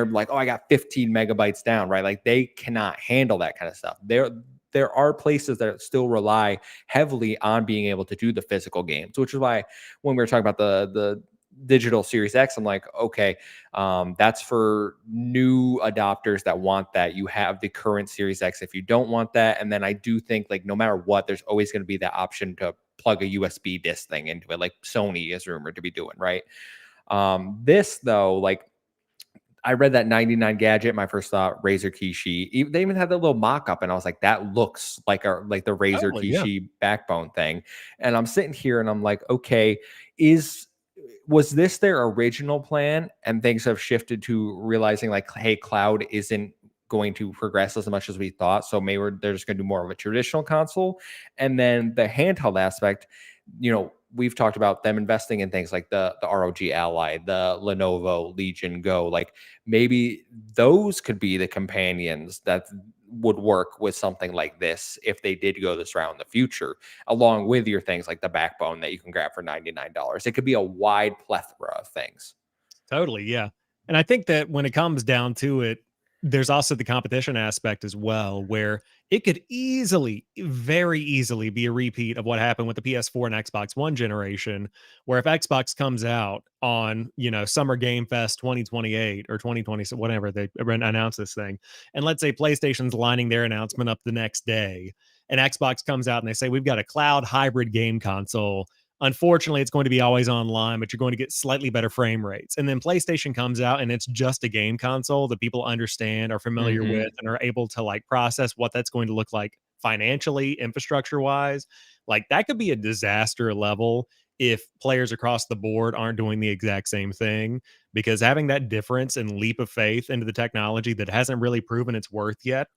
like, oh, I got 15 megabytes down, right? Like they cannot handle that kind of stuff. There are places that still rely heavily on being able to do the physical games, which is why when we were talking about the digital Series X, I'm like, okay, that's for new adopters that want that. You have the current Series X if you don't want that. And then I do think like no matter what, there's always going to be that option to plug a USB disc thing into it, like Sony is rumored to be doing, right? This though, like I read that 99 gadget. My first thought, Razer Kishi. They even had that little mock-up, and I was like, that looks like the Razer
Totally. Yeah.
Kishi backbone thing. And I'm sitting here and I'm like, okay, is was this their original plan? And things have shifted to realizing like, hey, cloud isn't going to progress as much as we thought. So maybe they're just going to do more of a traditional console. And then the handheld aspect, we've talked about them investing in things like the ROG Ally, the Lenovo Legion Go. Like maybe those could be the companions that would work with something like this if they did go this route in the future, along with your things like the backbone that you can grab for $99. It could be a wide plethora of things.
Totally, yeah. And I think that when it comes down to it, there's also the competition aspect as well, where it could easily, very easily be a repeat of what happened with the PS4 and Xbox One generation, where if Xbox comes out on, Summer Game Fest 2028 or 2020, whatever they announce this thing, and let's say PlayStation's lining their announcement up the next day, and Xbox comes out and they say, we've got a cloud hybrid game console. Unfortunately, it's going to be always online, but you're going to get slightly better frame rates. And then PlayStation comes out and it's just a game console that people understand, are familiar with,
Hmm.
and are able to like process what that's going to look like financially, infrastructure wise. Like that could be a disaster level if players across the board aren't doing the exact same thing, because having that difference and leap of faith into the technology that hasn't really proven its worth yet,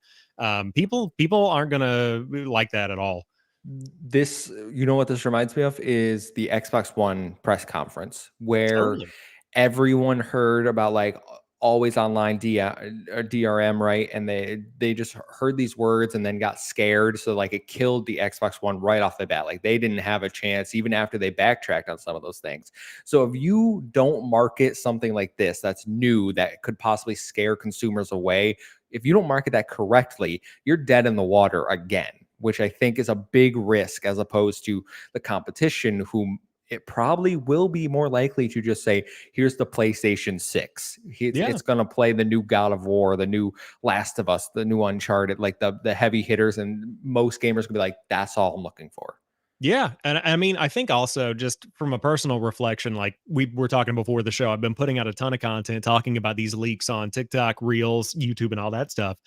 people aren't going to like that at all.
This, what this reminds me of is the Xbox One press conference where
Totally.
everyone heard about like always online DRM, right? And they just heard these words and then got scared. So like it killed the Xbox One right off the bat. Like they didn't have a chance even after they backtracked on some of those things. So if you don't market something like this that's new that could possibly scare consumers away, if you don't market that correctly, you're dead in the water again, which I think is a big risk as opposed to the competition, whom it probably will be more likely to just say, here's the PlayStation 6.
Yeah.
It's going to play the new God of War, the new Last of Us, the new Uncharted, like the heavy hitters. And most gamers could be like, that's all I'm looking for.
Yeah, and I mean, I think also just from a personal reflection, like we were talking before the show, I've been putting out a ton of content talking about these leaks on TikTok, Reels, YouTube, and all that stuff.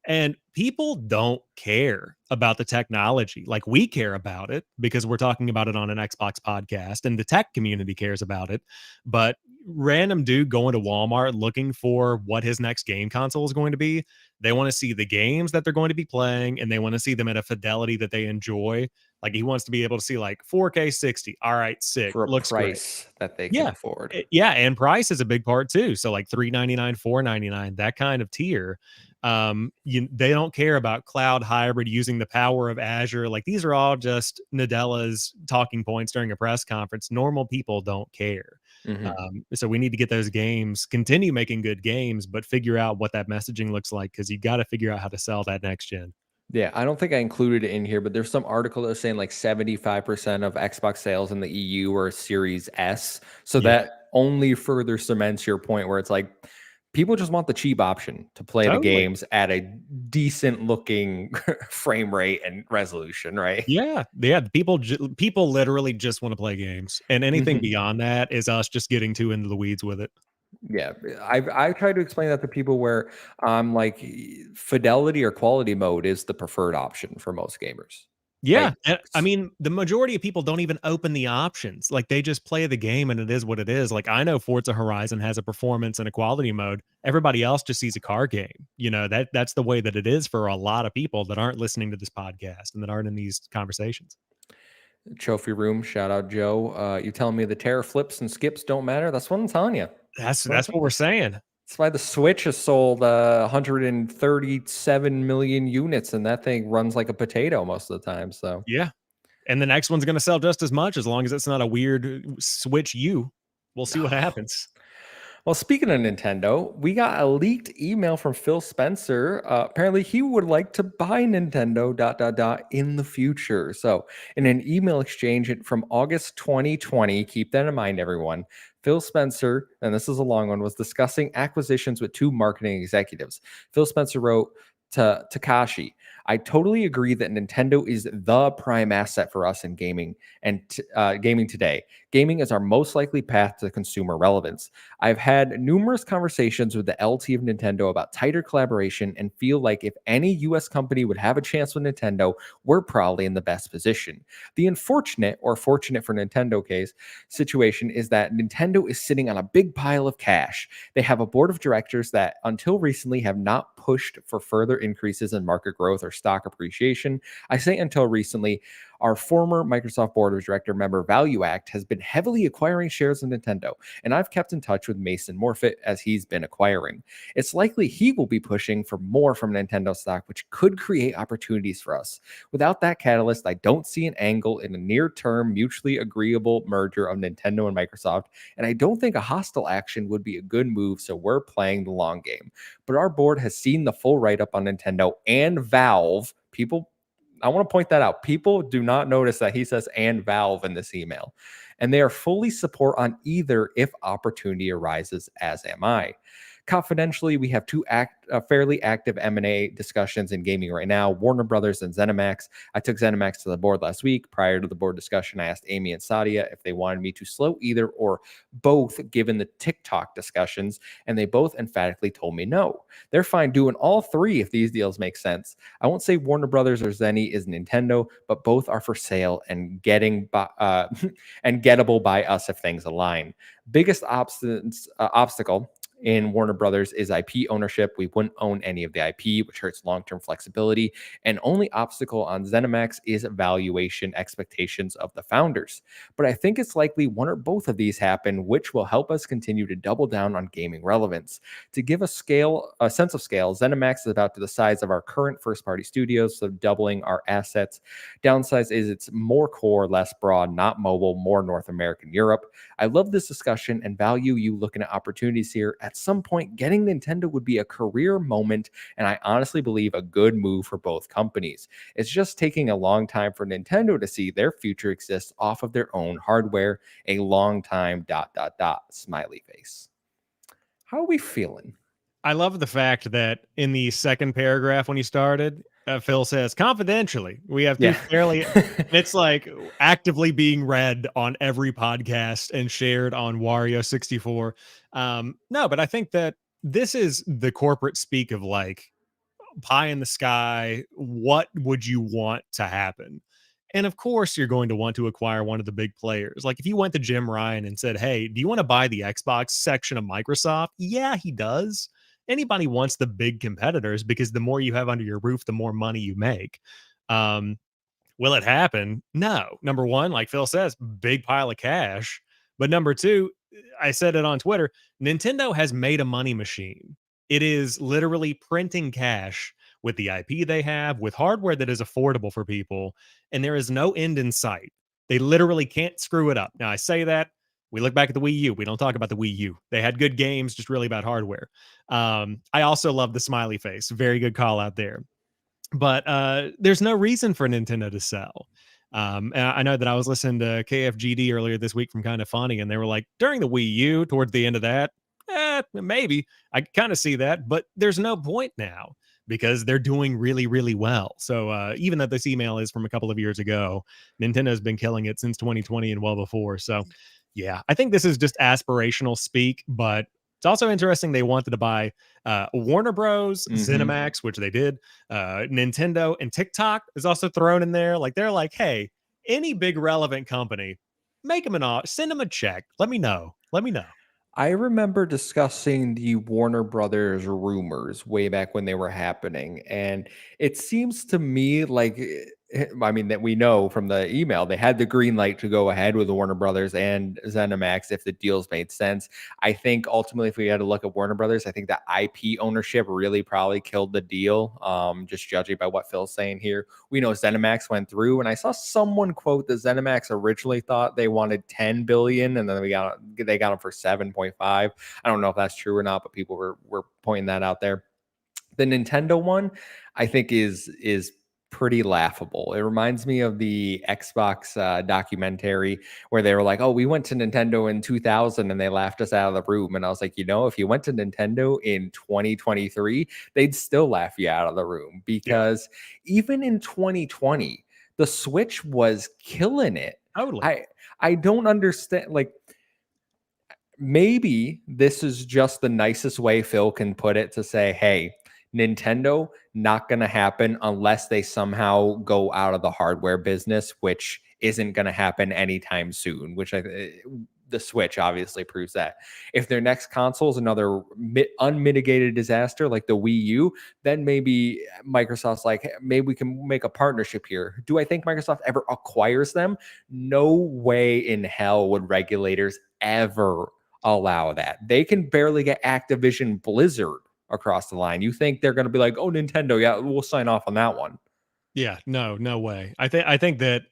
And people don't care about the technology. Like we care about it because we're talking about it on an Xbox podcast and the tech community cares about it. But random dude going to Walmart looking for what his next game console is going to be, they want to see the games that they're going to be playing and they want to see them at a fidelity that they enjoy. Like he wants to be able to see like 4K 60. All right, sick.
For a
Looks great.
price that they can
Yeah.
afford.
Yeah, and price is a big part too. So like 399, 499, that kind of tier. They don't care about cloud hybrid using the power of Azure. Like, these are all just Nadella's talking points during a press conference. Normal people don't care.
Mhm.
So we need to get those games, continue making good games, but figure out what that messaging looks like, because you got to figure out how to sell that next gen.
Yeah, I don't think I included it in here, but there's some article that was saying like 75% of Xbox sales in the EU are Series S. So
Yeah,
that only further cements your point where it's like people just want the cheap option to play the
totally.
games at a decent looking frame rate and resolution, right?
Yeah, yeah. People literally just want to play games, and anything
Mhm.
beyond that is us just getting too into the weeds with it.
Yeah, I try to explain that to people where like fidelity or quality mode is the preferred option for most gamers.
Yeah,
Like
and I mean, the majority of people don't even open the options. Like, they just play the game and it is what it is. Like, I know Forza Horizon has a performance and a quality mode. Everybody else just sees a car game. That's the way that it is for a lot of people that aren't listening to this podcast and that aren't in these conversations.
Trophy room, shout out Joe. You telling me the terror flips and skips don't matter? That's what I'm telling you.
That's
That's what I'm
that's what we're
saying.
saying.
That's why the Switch has sold 137 million units, and that thing runs like a potato most of the time. So
Yeah. And the next one's gonna sell just as much as long as it's not a weird Switch U. We'll see what happens.
well, speaking of Nintendo, we got a leaked email from Phil Spencer. Apparently, he would like to buy Nintendo in the future. So, in an email exchange from August 2020, keep that in mind, everyone. Phil Spencer, and this is a long one, was discussing acquisitions with two marketing executives. Phil Spencer wrote to Takashi, I totally agree that Nintendo is the prime asset for us in gaming and gaming today. Gaming is our most likely path to consumer relevance. I've had numerous conversations with the LT of Nintendo about tighter collaboration and feel like if any US company would have a chance with Nintendo, we're probably in the best position. The unfortunate or fortunate for Nintendo case situation is that Nintendo is sitting on a big pile of cash. They have a board of directors that until recently have not pushed for further increases in market growth or stock appreciation. I say until recently, our former Microsoft board of director member Value Act has been heavily acquiring shares of Nintendo, and I've kept in touch with Mason Morfitt as he's been acquiring. It's likely he will be pushing for more from Nintendo stock, which could create opportunities for us. Without that catalyst, I don't see an angle in a near-term mutually agreeable merger of Nintendo and Microsoft, and I don't think a hostile action would be a good move, so we're playing the long game. But our board has seen the full write-up on Nintendo and Valve. People I want to point that out. People do not notice that he says and Valve in this email. And they are fully support on either if opportunity arises, as am I. Confidentially, we have two fairly active M&A discussions in gaming right now, Warner Brothers and ZeniMax. I took ZeniMax to the board last week. Prior to the board discussion, I asked Amy and Sadia if they wanted me to slow either or both given the TikTok discussions, and they both emphatically told me no. They're fine doing all three if these deals make sense. I won't say Warner Brothers or Zenny is Nintendo, but both are for sale and getting and gettable by us if things align. Biggest obstacle in Warner Brothers is IP ownership. We wouldn't own any of the IP, which hurts long-term flexibility. And only obstacle on ZeniMax is valuation expectations of the founders. But I think it's likely one or both of these happen, which will help us continue to double down on gaming relevance. To give a sense of scale, ZeniMax is about to the size of our current first-party studios, so doubling our assets. Downsize is it's more core, less broad, not mobile, more North American, Europe. I love this discussion and value you looking at opportunities here. At some point, getting Nintendo would be a career moment, and I honestly believe a good move for both companies. It's just taking a long time for Nintendo to see their future exist off of their own hardware. A long time, smiley face. How are we feeling?
I love the fact that in the second paragraph when you started, Phil says, confidentially, we have two
Yeah.
fairly, it's like actively being read on every podcast and shared on Wario 64. No, but I think that this is the corporate speak of like pie in the sky. What would you want to happen? And of course, you're going to want to acquire one of the big players. Like if you went to Jim Ryan and said, hey, do you want to buy the Xbox section of Microsoft? Yeah, he does. Anybody wants the big competitors because the more you have under your roof, the more money you make. Um, will it happen? No. Number one, like Phil says, big pile of cash. But number two, I said it on Twitter, Nintendo has made a money machine. It is literally printing cash with the IP they have, with hardware that is affordable for people, and there is no end in sight. They literally can't screw it up. Now, I say that. We look back at the Wii U. We don't talk about the Wii U. They had good games, just really about hardware. I also love the smiley face. Very good call out there. But there's no reason for Nintendo to sell. And I know that I was listening to KFGD earlier this week from Kind of Funny, and they were like, during the Wii U, towards the end of that, maybe I kind of see that, but there's no point now because they're doing really, really well. So even though this email is from a couple of years ago, Nintendo's been killing it since 2020 and well before. So yeah, I think this is just aspirational speak, but it's also interesting they wanted to buy Warner Bros,
Hmm.
ZeniMax, which they did, Nintendo, and TikTok is also thrown in there. Like they're like, hey, any big relevant company, make them an offer, send them a check. Let me know. Let me know.
I remember discussing the Warner Brothers rumors way back when they were happening. And it seems to me like, I mean, that we know from the email, they had the green light to go ahead with Warner Brothers and ZeniMax if the deals made sense. I think ultimately, if we had to look at Warner Brothers, I think that IP ownership really probably killed the deal, just judging by what Phil's saying here. We know ZeniMax went through, and I saw someone quote that ZeniMax originally thought they wanted 10 billion, and then they got them for 7.5. I don't know if that's true or not, but people were pointing that out there. The Nintendo one, I think is pretty laughable. It reminds me of the Xbox documentary where they were like, "Oh, we went to Nintendo in 2000 and they laughed us out of the room." And I was like, if you went to Nintendo in 2023, they'd still laugh you out of the room
Yeah,
because even in 2020, the Switch was killing it.
totally.
I don't understand, like, maybe this is just the nicest way Phil can put it to say, hey, Nintendo, not going to happen unless they somehow go out of the hardware business, which isn't going to happen anytime soon, the Switch obviously proves that. If their next console is another unmitigated disaster like the Wii U, then maybe Microsoft's like, hey, maybe we can make a partnership here. Do I think Microsoft ever acquires them? No way in hell would regulators ever allow that. They can barely get Activision Blizzard across the line. You think they're going to be like, "Oh, Nintendo, yeah, we'll sign off on that one."
Yeah, no, no way. I think that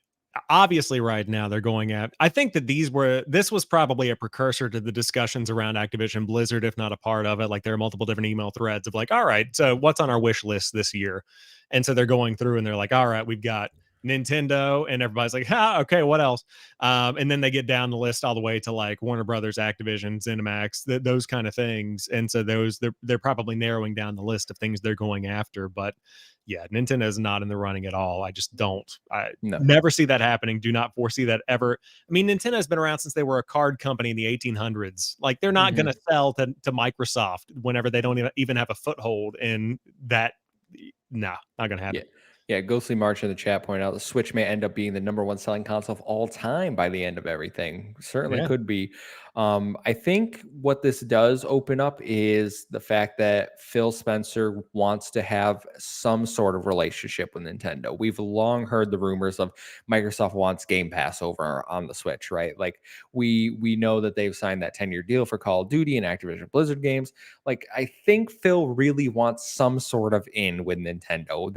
obviously right now they're going at I think that this was probably a precursor to the discussions around Activision Blizzard, if not a part of it. Like there are multiple different email threads of like, all right, so what's on our wish list this year? And so they're going through and they're like, all right, we've got Nintendo, and everybody's like, okay, what else? And then they get down the list all the way to like Warner Brothers, Activision, ZeniMax, those kind of things. And so they're probably narrowing down the list of things they're going after. But yeah, Nintendo is not in the running at all. I just don't. I
No.
never see that happening. Do not foresee that ever. I mean, Nintendo has been around since they were a card company in the 1800s. Like they're not going
Hmm.
to sell to Microsoft whenever they don't even have a foothold in that. Nah, not going to
Yeah.
happen.
Yeah, Ghostly March in the chat pointed out the Switch may end up being the number one selling console of all time by the end of everything. Certainly
Yeah.
could be. I think what this does open up is the fact that Phil Spencer wants to have some sort of relationship with Nintendo. We've long heard the rumors of Microsoft wants Game Pass over on the Switch, right? Like we know that they've signed that 10-year deal for Call of Duty and Activision Blizzard games. Like I think Phil really wants some sort of in with Nintendo.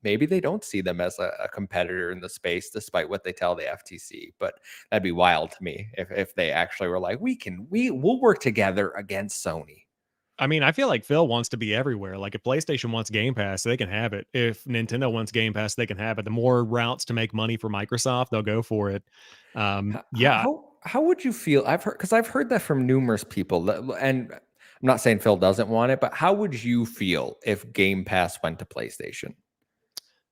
Maybe they don't see them as a competitor in the space, despite what they tell the FTC. But that'd be wild to me if they actually were like, we'll work together against Sony.
I mean, I feel like Phil wants to be everywhere. Like if PlayStation wants Game Pass, they can have it. If Nintendo wants Game Pass, they can have it. The more routes to make money for Microsoft, they'll go for it. Yeah,
How would you feel? I've heard that from numerous people, and I'm not saying Phil doesn't want it, but how would you feel if Game Pass went to PlayStation?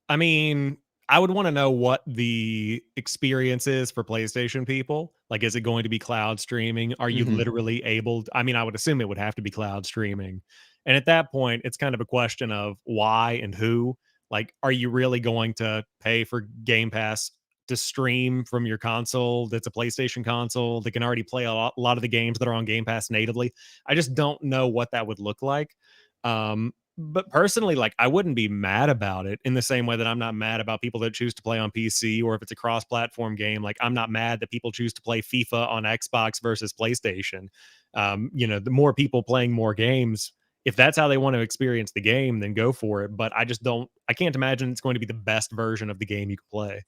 I mean, I would want to know what the experience is for PlayStation people. Like, is it going to be cloud streaming? Are you
Hmm.
literally able I mean, I would assume it would have to be cloud streaming. And at that point, it's kind of a question of why and who. Like, are you really going to pay for Game Pass to stream from your console that's a PlayStation console that can already play a lot of the games that are on Game Pass natively? I just don't know what that would look like. But personally, like I wouldn't be mad about it in the same way that I'm not mad about people that choose to play on PC or if it's a cross-platform game. Like I'm not mad that people choose to play FIFA on Xbox versus PlayStation. The more people playing more games if that's how they want to experience the game, then go for it. But I can't imagine it's going to be the best version of the game you can play.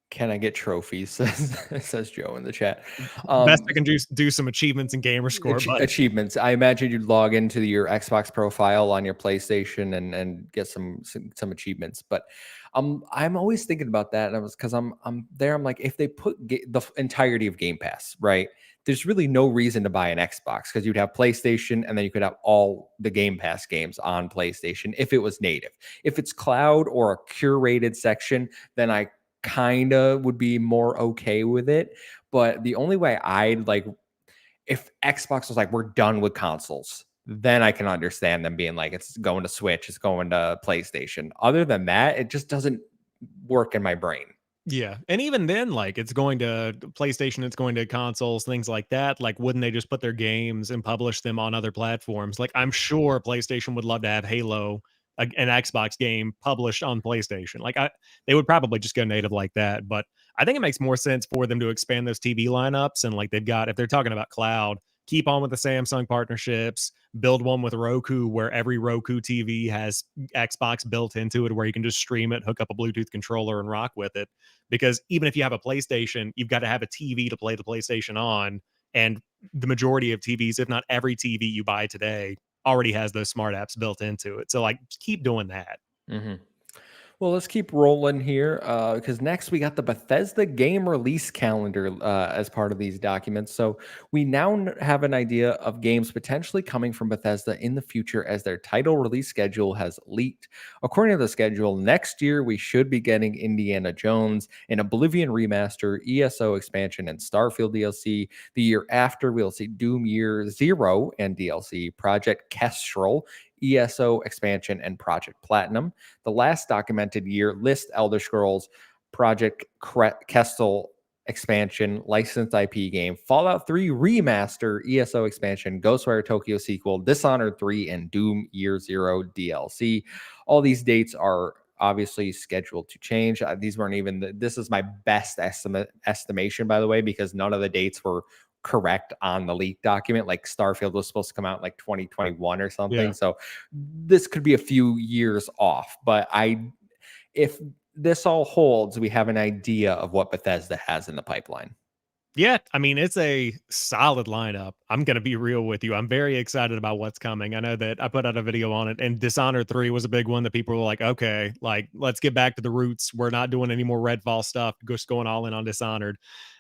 Can I get trophies? Says Joe in the chat.
Best I
Um,
can do some achievements and gamer score, but
Achievements. I imagine you'd log into your Xbox profile on your PlayStation and get some achievements. But I'm always thinking about that, and I was because I'm there. I'm like, if they put the entirety of Game Pass, right? There's really no reason to buy an Xbox because you'd have PlayStation, and then you could have all the Game Pass games on PlayStation if it was native. If it's cloud or a curated section, then I kind of would be more okay with it. But the only way I'd like if Xbox was like, we're done with consoles, then I can understand them being like, it's going to Switch, it's going to PlayStation. Other than that, it just doesn't work in my brain.
yeah, and even then, like, it's going to PlayStation, it's going to consoles, things like that. Like, wouldn't they just put their games and publish them on other platforms? Like, I'm sure PlayStation would love to have Halo, an Xbox game published on PlayStation. They would probably just go native like that. But I think it makes more sense for them to expand those TV lineups. And like they've got, if they're talking about cloud, keep on with the Samsung partnerships, build one with Roku where every Roku TV has Xbox built into it, where you can just stream it, hook up a Bluetooth controller, and rock with it. Because even if you have a PlayStation, you've got to have a TV to play the PlayStation on. And the majority of TVs, if not every TV you buy today, already has those smart apps built into it. So like keep doing that.
Mm-hmm. Well, let's keep rolling here because next we got the Bethesda game release calendar as part of these documents. So we now have an idea of games potentially coming from Bethesda in the future as their title release schedule has leaked. According to the schedule, next year we should be getting Indiana Jones, an Oblivion remaster, ESO expansion, and Starfield DLC. The year after, we'll see Doom Year Zero and DLC, Project Kestrel, ESO expansion, and Project Platinum. The last documented year list Elder Scrolls, Project Kestel expansion, licensed IP game, Fallout 3 remaster, ESO expansion, Ghostwire Tokyo sequel, Dishonored 3, and Doom Year Zero DLC. All these dates are obviously scheduled to change. These weren't even, this is my best estimation, by the way, because none of the dates were correct on the leak document. Like Starfield was supposed to come out in like 2021 or something.
Yeah.
So this could be a few years off, but if this all holds, we have an idea of what Bethesda has in the pipeline.
Yeah, I mean, it's a solid lineup. I'm going to be real with you. I'm very excited about what's coming. I know that I put out a video on it, and Dishonored 3 was a big one that people were like, okay, like, let's get back to the roots. We're not doing any more Redfall stuff, just going all in on Dishonored.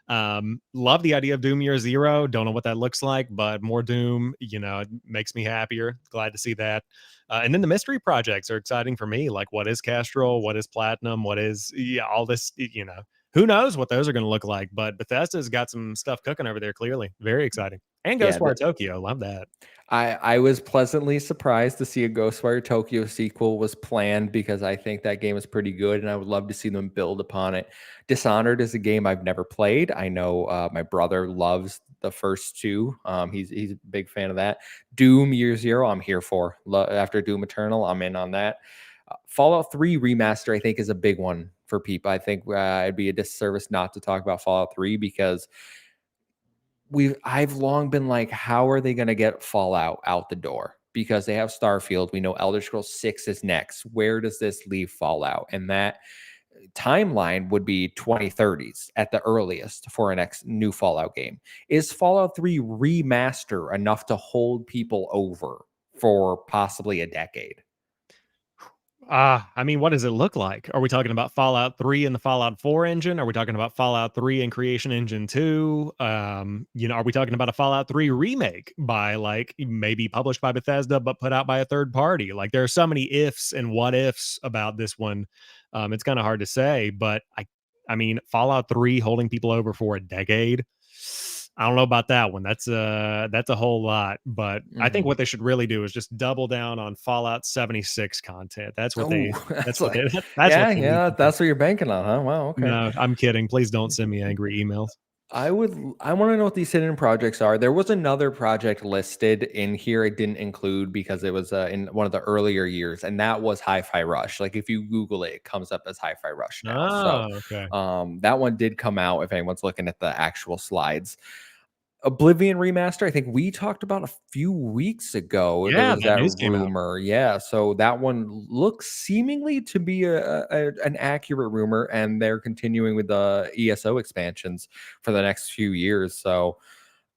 Love the idea of Doom Year Zero. Don't know what that looks like, but more Doom, it makes me happier. Glad to see that. And then the mystery projects are exciting for me. Like, what is Castrol? What is Platinum? What is, all this, who knows what those are going to look like, but Bethesda's got some stuff cooking over there, clearly. Very exciting. And
Yeah,
Ghostwire Tokyo. Love that.
I was pleasantly surprised to see a Ghostwire Tokyo sequel was planned because I think that game is pretty good and I would love to see them build upon it. Dishonored is a game I've never played. I know my brother loves the first two. He's a big fan of that. Doom Year Zero, I'm here for. After Doom Eternal, I'm in on that. Fallout 3 remaster, I think, is a big one for people. I think it'd be a disservice not to talk about Fallout 3 because I've long been like, how are they going to get Fallout out the door? Because they have Starfield. We know Elder Scrolls 6 is next. Where does this leave Fallout? And that timeline would be 2030s at the earliest for a next new Fallout game. Is Fallout 3 remaster enough to hold people over for possibly a decade?
I mean, what does it look like? Are we talking about Fallout 3 and the Fallout 4 engine? Are we talking about Fallout 3 and Creation Engine 2? Are we talking about a Fallout 3 remake by like maybe published by Bethesda but put out by a third party? Like there are so many ifs and what ifs about this one. It's kind of hard to say, but I mean, Fallout 3 holding people over for a decade. I don't know about that one. That's a whole lot, but I think what they should really do is just double down on Fallout 76 content. That's what
Oh,
they
that's
that's what
like,
they that's what
yeah,
they're
yeah,
leaking for.
that's what you're banking on, huh? Wow, okay.
No, I'm kidding. Please don't send me angry emails.
I want to know what these hidden projects are. There was another project listed in here I didn't include because it was in one of the earlier years, and that was Hi-Fi Rush. Like if you Google it, it comes up as Hi-Fi Rush now. So
Oh, okay.
that one did come out if anyone's looking at the actual slides. Oblivion remaster, I think we talked about a few weeks ago. There
Yeah,
was
that
that
news came out.
rumor. Yeah. So that one looks seemingly to be an accurate rumor, and they're continuing with the ESO expansions for the next few years. So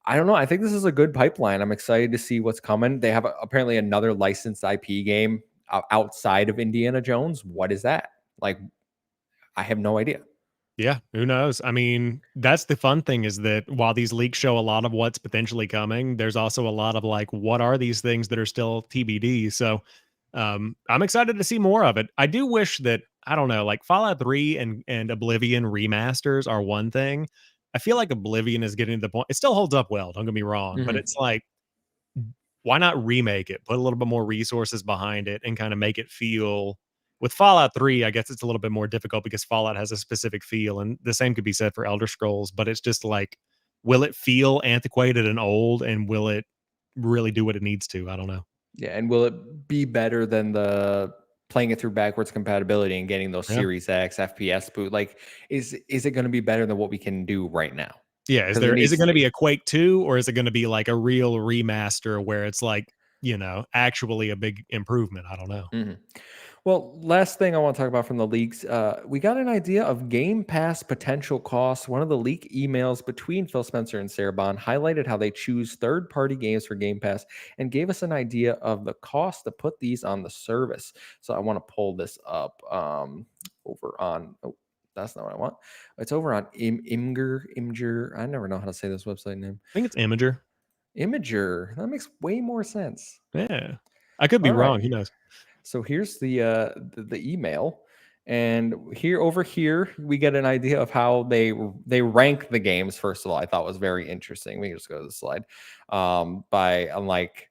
I don't know. I think this is a good pipeline. I'm excited to see what's coming. They have apparently another licensed IP game outside of Indiana Jones. What is that? Like, I have no idea.
Yeah, who knows? I mean, that's the fun thing is that while these leaks show a lot of what's potentially coming, there's also a lot of like, what are these things that are still TBD? So I'm excited to see more of it. I do wish that, I don't know, like Fallout 3 and Oblivion remasters are one thing. I feel like Oblivion is getting to the point. It still holds up well, don't get me wrong, but
Mhm.
it's like, why not remake it? Put a little bit more resources behind it and kind of make it feel with Fallout 3, I guess it's a little bit more difficult because Fallout has a specific feel, and the same could be said for Elder Scrolls, but it's just like, will it feel antiquated and old, and will it really do what it needs to? I don't know.
Yeah, and will it be better than the playing it through backwards compatibility and getting those
Yeah.
Series X FPS boot? Like, is it going to be better than what we can do right now?
Yeah,
Because it
is it
needs to
gonna be
be.
a Quake 2, or is it gonna be like a real remaster where it's like, actually a big improvement? I don't know.
Mhm. Well, last thing I want to talk about from the leaks, we got an idea of Game Pass potential costs. One of the leak emails between Phil Spencer and Sarah Bond highlighted how they choose third-party games for Game Pass and gave us an idea of the cost to put these on the service. So I want to pull this up over on. Oh, that's not what I want. It's over on Imgur. I never know how to say this website name.
I think it's Imager.
Imager. That makes way more sense.
Yeah. I could be
All right.
wrong, who knows?
So here's the email, and here over here we get an idea of how they rank the games. First of all, I thought was very interesting. We can just go to the slide by like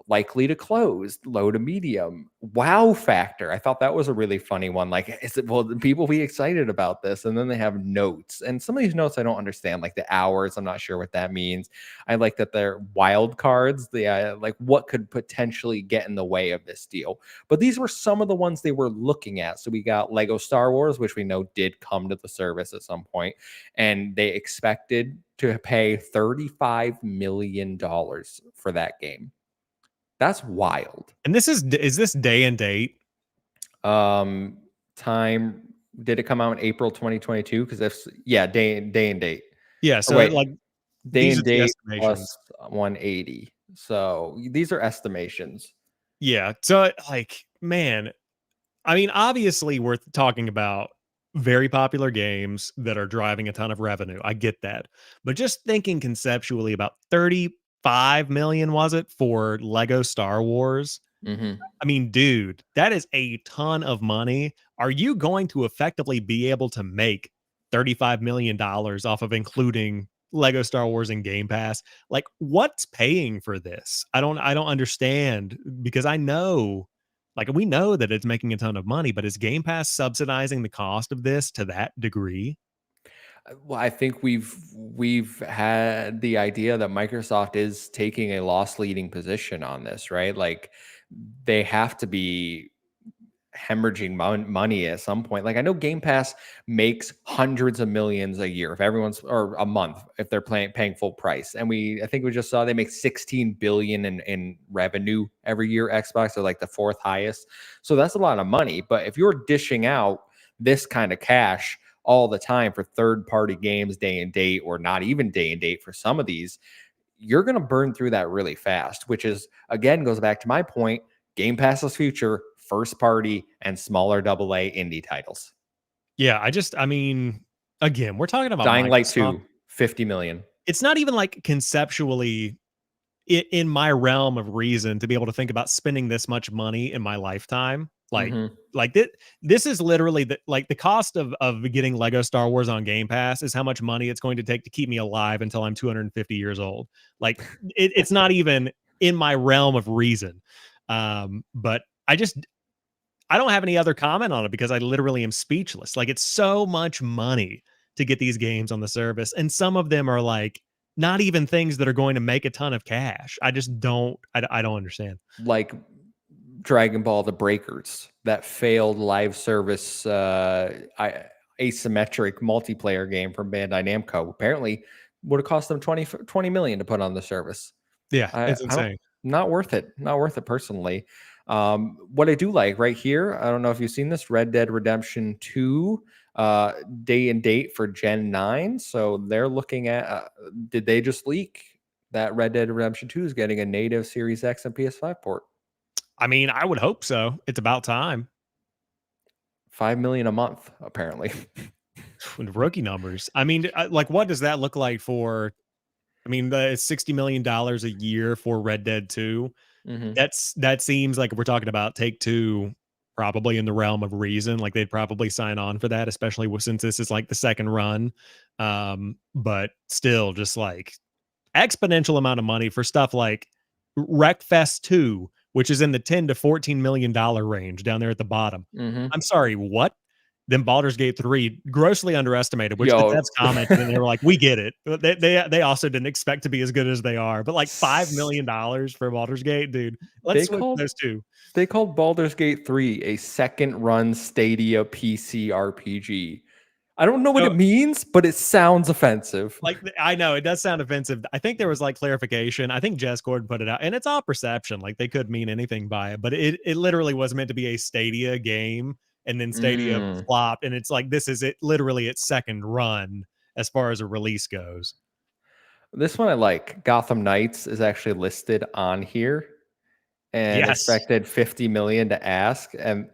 likely to close, low to medium, wow factor. I thought that was a really funny one. Like, is it will people be excited about this? And then they have notes, and some of these notes I don't understand, like the hours. I'm not sure what that means. I like that they're wild cards. The like what could potentially get in the way of this deal. But these were some of the ones they were looking at. So we got Lego Star Wars, which we know did come to the service at some point, and they expected to pay $35 million for that game. That's wild.
And is this day and date?
Um, time did it come out in April 2022? Because if yeah, day and date.
Yeah,
Or
so,
wait,
like,
day
these are
and
the
date plus
estimations.
180. So these are estimations.
Yeah, so, like, man, I mean, obviously, we're talking about very popular games that are driving a ton of revenue. I get that. But just thinking conceptually about 35 million, was it, for Lego Star Wars?
Hmm.
I mean, dude, that is a ton of money. Are you going to effectively be able to make $35 million off of including Lego Star Wars and Game Pass? Like, what's paying for this? I don't understand, because I know, like, we know that it's making a ton of money, but is Game Pass subsidizing the cost of this to that degree?
Well, I think we've had the idea that Microsoft is taking a loss leading position on this, right? Like they have to be hemorrhaging money at some point. Like I know Game Pass makes hundreds of millions a year if everyone's or a month if they're paying full price. And I think we just saw they make 16 billion in revenue every year. Xbox are like the fourth highest. So that's a lot of money. But if you're dishing out this kind of cash all the time for third party games day and date, or not even day and date for some of these, you're going to burn through that really fast, which is again goes back to my point. Game Pass's future, first party and smaller AA indie titles.
Yeah, I mean, again, we're talking about
Dying Light
Microsoft.
2, 50 million.
It's not even like conceptually in my realm of reason to be able to think about spending this much money in my lifetime.
Mm-hmm.
Like this is literally the cost of getting Lego Star Wars on Game Pass is how much money it's going to take to keep me alive until I'm 250 years old. Like it's not even in my realm of reason. But I don't have any other comment on it because I literally am speechless. Like it's so much money to get these games on the service, and some of them are like not even things that are going to make a ton of cash. I just don't. I don't understand.
Like Dragon Ball The Breakers, that failed live service asymmetric multiplayer game from Bandai Namco. Apparently, would have cost them 20 million to put on the service.
Yeah, it's
I don't,
insane.
not worth it. Not worth it personally. What I do like right here, I don't know if you've seen this, Red Dead Redemption 2 day and date for Gen 9. So they're looking at, did they just leak that Red Dead Redemption 2 is getting a native Series X and PS5 port?
I mean, I would hope so. It's about time.
5 million a month, apparently.
With rookie numbers. I mean, like, what does that look like for? I mean, the $60 million a year for Red Dead 2.
Hmm.
That seems like we're talking about Take Two, probably in the realm of reason. Like they'd probably sign on for that, especially since this is like the second run. But still, just like exponential amount of money for stuff like Wreckfest 2, which is in the 10 to $14 million range down there at the bottom.
Hmm.
I'm sorry, what? Then Baldur's Gate 3 grossly underestimated, which the devs
Yo,
commented and they were like, "We get it." But they also didn't expect to be as good as they are. But like $5 million for Baldur's Gate, dude. Let's
they
switch
called
those two.
they called Baldur's Gate 3 a second run Stadia PC RPG. I don't know what
So
it means, but it sounds offensive.
I know it does sound offensive. I think there was like clarification. I think Jess Gordon put it out, and it's all perception. Like they could mean anything by it, but it literally was meant to be a Stadia game, and then Stadia
Mm.
flopped, and it's like this is it literally its second run as far as a release goes.
This one I like. Gotham Knights is actually listed on here and
Yes.
expected 50 million to ask. And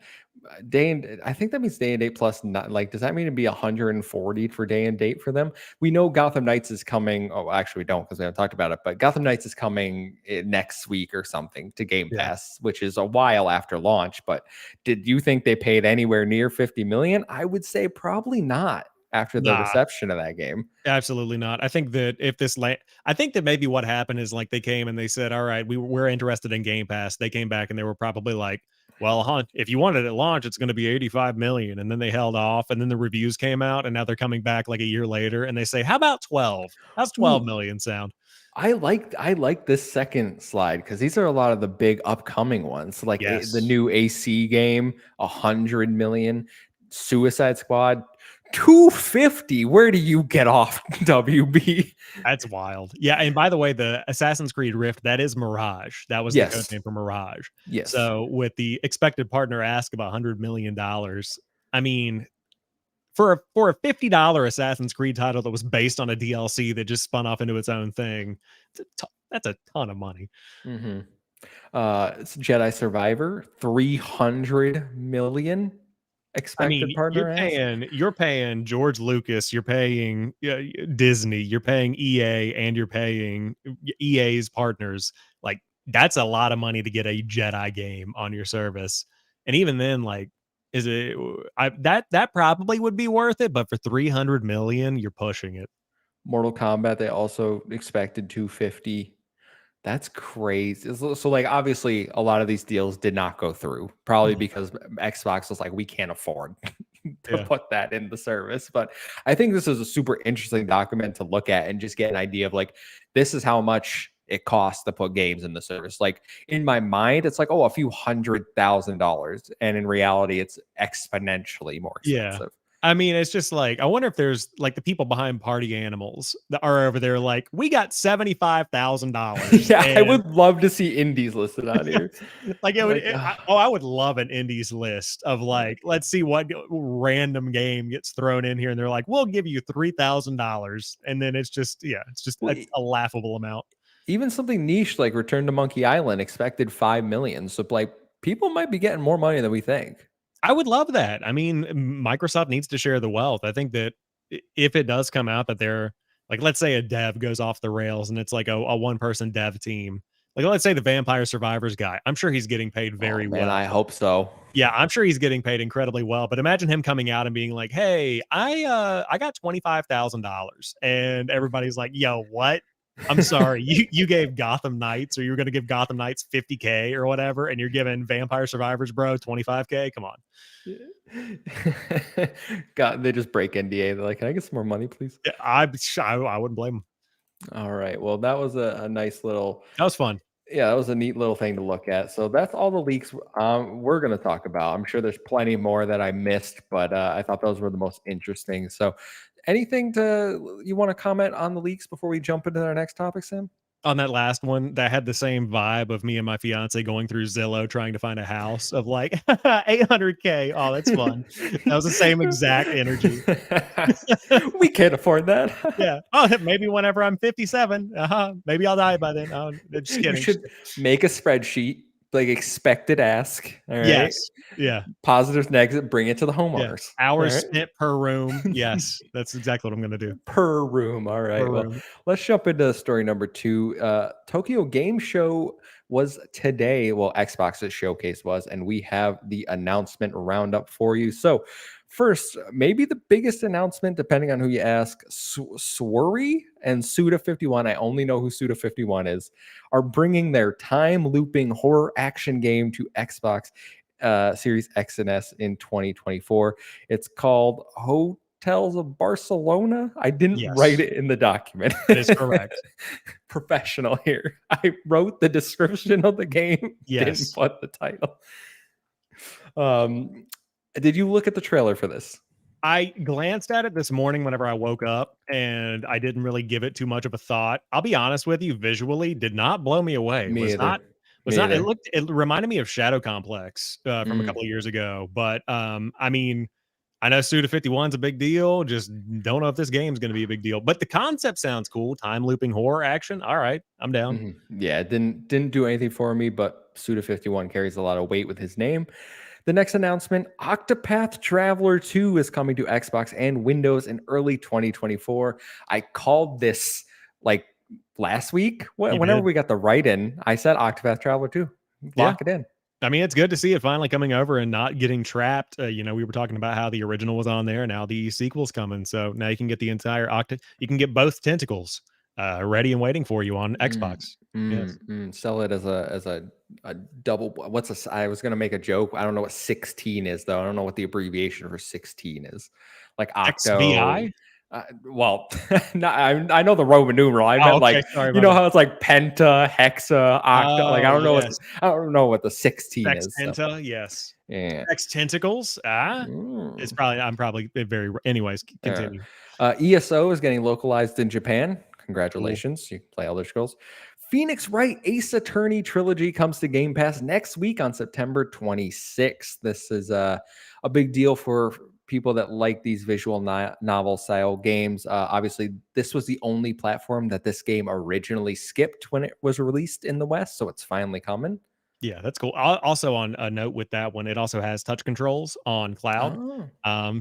day and I think that means day and date plus not like, does that mean it'd be 140 for day and date for them? We know Gotham Knights is coming. Oh, actually, we don't because we haven't talked about it. But Gotham Knights is coming next week or something to Game
Yeah.
Pass, which is a while after launch. But did you think they paid anywhere near 50 million? I would say probably not after the
Nah.
reception of that game.
Absolutely not. I think that if this I think that maybe what happened is like they came and they said, "All right, we're interested in Game Pass." They came back and they were probably like, "Well, huh, if you want it at launch, it's going to be 85 million." And then they held off and then the reviews came out and now they're coming back like a year later and they say, "How about 12? How's 12
Ooh,
million sound?"
I like this second slide because these are a lot of the big upcoming ones, like the
Yes.
new AC game, 100 million, Suicide Squad, 250. Where do you get off, WB?
That's wild. Yeah, and by the way, the Assassin's Creed Rift, that is Mirage. That was the code
Yes,
name for Mirage.
yes.
So with the expected partner ask of $100 million, I mean, for a $50 Assassin's Creed title that was based on a DLC that just spun off into its own thing, that's a ton of money.
Hmm. It's Jedi Survivor, 300 million
I
expected
mean,
partner ask.
you're paying George Lucas, you're paying Disney, you're paying EA, and you're paying EA's partners. Like that's a lot of money to get a Jedi game on your service. And even then, like, is it? That probably would be worth it, but for 300 million, you're pushing it.
Mortal Kombat, they also expected 250. That's crazy. So, like, obviously, a lot of these deals did not go through, probably
Mhm.
because Xbox was like, we can't afford to
Yeah,
put that in the service. But I think this is a super interesting document to look at and just get an idea of like, this is how much it costs to put games in the service. Like in my mind, it's like, oh, a few $100,000, and in reality, it's exponentially more
yeah.
expensive.
I mean, it's just like I wonder if there's like the people behind Party Animals that are over there, like we got $75,000
Yeah, I
and
would love to see indies listed on here.
like it would
Like,
I would love an indies list of like let's see what random game gets thrown in here and they're like we'll give you $3,000 and then it's just yeah it's just
well,
it's a laughable amount.
even something niche like Return to Monkey Island expected 5 million. So like people might be getting more money than we think.
I would love that. I mean, Microsoft needs to share the wealth. I think that if it does come out that they're like, let's say a dev goes off the rails and it's like a one person dev team, like let's say the Vampire Survivors guy, I'm sure he's getting paid
Oh
very
man, I
well.
hope so.
Yeah, I'm sure he's getting paid incredibly well, but imagine him coming out and being like, "Hey, I got $25,000." And everybody's like, "Yo, what? I'm sorry. You gave Gotham Knights or you were going to give Gotham Knights 50K or whatever and you're giving Vampire Survivors bro 25K? Come on."
God, they just break NDA. They're like, can I get some more money, please?
Yeah, I wouldn't blame him.
All right. Well, that was a nice little,
That was fun.
yeah, that was a neat little thing to look at. So that's all the leaks we're going to talk about. I'm sure there's plenty more that I missed, but I thought those were the most interesting. So anything you want to comment on the leaks before we jump into our next topic, Sam?
On that last one, that had the same vibe of me and my fiance going through Zillow trying to find a house of like 800K. Oh, that's fun. That was the same exact energy.
We can't afford that.
Yeah. Oh, maybe whenever I'm 57. Maybe I'll die by then. Oh, just
You
kidding. Just
should
kidding.
make a spreadsheet, like expected ask. All right.
Yes. Yeah.
Positives, negatives, bring it to the
Yeah.
homeowners.
Hours
All
spent per room. Yes. That's exactly what I'm going to do.
per room. All
Per
right. Well,
room.
let's jump into story number 2. Tokyo Game Show was today. Well, Xbox's showcase was, and we have the announcement roundup for you. So, first, maybe the biggest announcement, depending on who you ask, Swery and Suda51. I only know who Suda51 is. Are bringing their time looping horror action game to Xbox Series X and S in 2024. It's called Hotels of Barcelona. I didn't write
Yes.
it in the document.
That is correct.
Professional here. I wrote the description of the game, didn't
Yes.
put the title. Did you look at the trailer for this?
I glanced at it this morning whenever I woke up, and I didn't really give it too much of a thought. I'll be honest with you, visually did not blow me away.
Me
Was
either.
not
Me either.
it reminded me of Shadow Complex from a couple of years ago. But I mean, I know Suda 51's a big deal. Just don't know if this game's going to be a big deal. But the concept sounds cool. Time looping horror action. All right, I'm down.
Yeah, it didn't do anything for me, but Suda51 carries a lot of weight with his name. The next announcement, Octopath Traveler 2 is coming to Xbox and Windows in early 2024. I called this like last week.
You
Whenever
did.
we got the write-in, I said Octopath Traveler 2. Lock it in.
I mean, it's good to see it finally coming over and not getting trapped. We were talking about how the original was on there. Now the sequel's coming. So now you can get the entire you can get both tentacles ready and waiting for you on Xbox. Yes.
Sell it as a double. I was gonna make a joke. I don't know what 16 is though. I don't know what the abbreviation for 16 is. Like octo.
XVI?
Well, I know the Roman numeral. I
Oh,
meant
okay.
like
Sorry
you
about
know
that.
how it's like penta, hexa, octa. Like
Oh, yes.
I don't know what the 16 is. So.
Sextenta, yes.
Yeah.
Sex tentacles. It's probably I'm probably very. Anyways, continue.
ESO is getting localized in Japan.
Cool.
Congratulations. You can play Elder Scrolls. Phoenix Wright Ace Attorney trilogy comes to Game Pass next week on September 26th. This is a big deal for people that like these visual novel style games. Obviously, this was the only platform that this game originally skipped when it was released in the West, so it's finally coming.
Yeah, that's cool. Also, on a note with that one, it also has touch controls on cloud.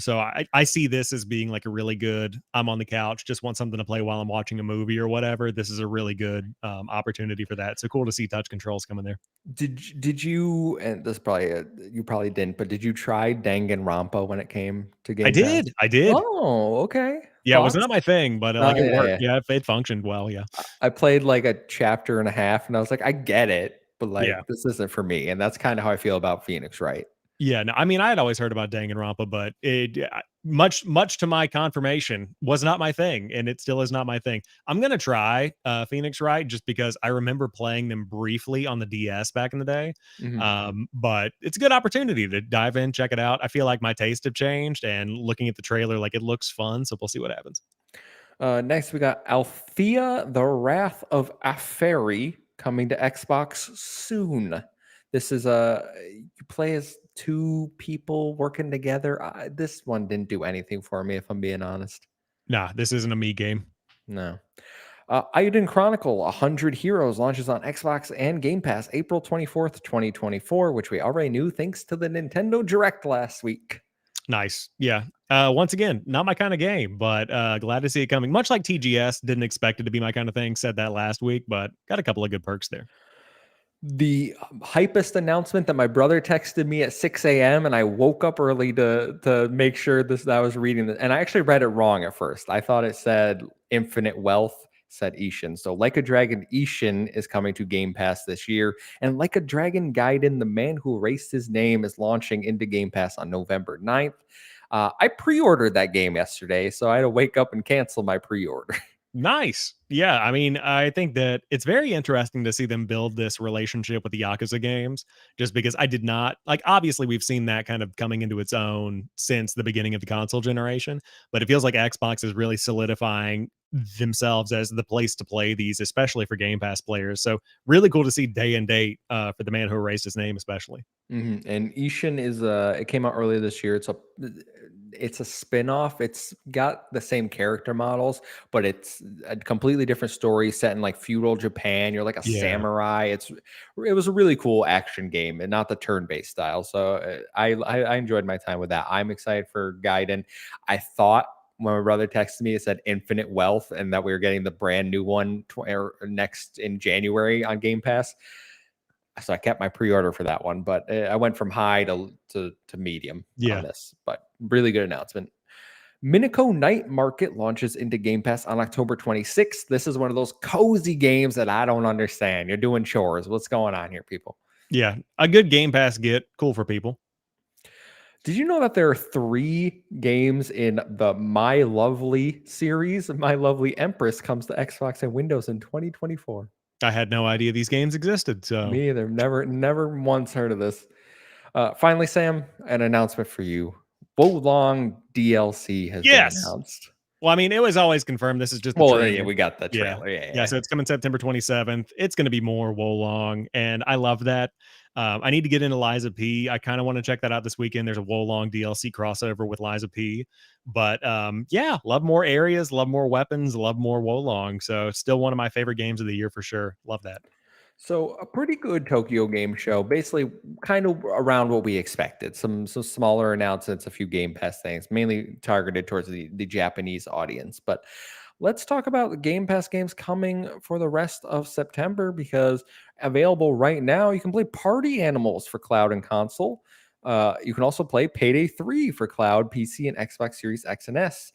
So I see this as being like a really good. I'm on the couch, just want something to play while I'm watching a movie or whatever. This is a really good opportunity for that. So cool to see touch controls coming there.
Did you? And this probably you probably didn't, but did you try Danganronpa when it came to Game Pass?
I did.
Oh, okay.
Yeah, it was
Thoughts?
not my thing, but like it worked.
Yeah.
Yeah, it functioned well. Yeah.
I played like a chapter and a half, and I was like, I get it, but like
Yeah.
this isn't for me. And that's kind of how I feel about Phoenix Wright.
Yeah, no, I mean, I had always heard about Danganronpa, but it much to my confirmation was not my thing, and it still is not my thing. I'm gonna try Phoenix Wright just because I remember playing them briefly on the DS back in the day. But it's a good opportunity to dive in, check it out. I feel like my taste have changed, and looking at the trailer, like it looks fun. So we'll see what happens.
Next, we got Althea, the Wrath of Aferi, coming to Xbox soon. This is you play as two people working together. This one didn't do anything for me, if I'm being honest.
Nah, this isn't a me game.
No. Aiden Chronicle 100 Heroes launches on Xbox and Game Pass April 24th, 2024, which we already knew thanks to the Nintendo Direct last week.
Nice. Yeah. Once again, not my kind of game, but glad to see it coming. Much like TGS, didn't expect it to be my kind of thing. Said that last week, but got a couple of good perks there.
The hypest announcement that my brother texted me at 6 a.m. and I woke up early to make sure that I was reading it. And I actually read it wrong at first. I thought it said Infinite Wealth, said Ishin. So Like a Dragon Ishin is coming to Game Pass this year. And Like a Dragon Gaiden, The Man Who Erased His Name, is launching into Game Pass on November 9th. I pre-ordered that game yesterday, so I had to wake up and cancel my pre-order.
Nice. Yeah, I mean, I think that it's very interesting to see them build this relationship with the Yakuza games, just because I did not like. Obviously, we've seen that kind of coming into its own since the beginning of the console generation, but it feels like Xbox is really solidifying themselves as the place to play these, especially for Game Pass players. So, really cool to see day and date for the man who erased his name, especially.
And Ishin is it came out earlier this year. It's a spin-off. It's got the same character models, but it's a completely different story set in like feudal Japan. You're like a
Yeah,
samurai. It was a really cool action game and not the turn-based style. So I enjoyed my time with that. I'm excited for Gaiden. I thought when my brother texted me, it said Infinite Wealth and that we were getting the brand new one next in January on Game Pass. So I kept my pre-order for that one, but I went from high to medium on
yeah.
this. But really good announcement. Minico Night Market launches into Game Pass on October 26th. This is one of those cozy games that I don't understand. You're doing chores. What's going on here, people?
Yeah, a good Game Pass get, cool for people.
Did you know that there are 3 games in the My Lovely series? My Lovely Empress comes to Xbox and Windows in 2024.
I had no idea these games existed, so
Me either. Never once heard of this. Finally, Sam, an announcement for you. Long DLC has been
yes.
announced.
Well, I mean, it was always confirmed. This is just the
Well, yeah,
trailer.
we got the
Yeah.
trailer. Yeah,
Yeah.
yeah.
So it's coming September 27th. It's going to be more Wolong, and I love that. I need to get into Liza P. I kind of want to check that out this weekend. There's a Wolong DLC crossover with Liza P. But yeah, love more areas, love more weapons, love more Wolong. So still one of my favorite games of the year for sure. Love that.
So a pretty good Tokyo Game Show, basically kind of around what we expected. Some smaller announcements, a few Game Pass things, mainly targeted towards the Japanese audience. But let's talk about the Game Pass games coming for the rest of September because available right now, you can play Party Animals for cloud and console. You can also play Payday 3 for cloud, PC, and Xbox Series X and S.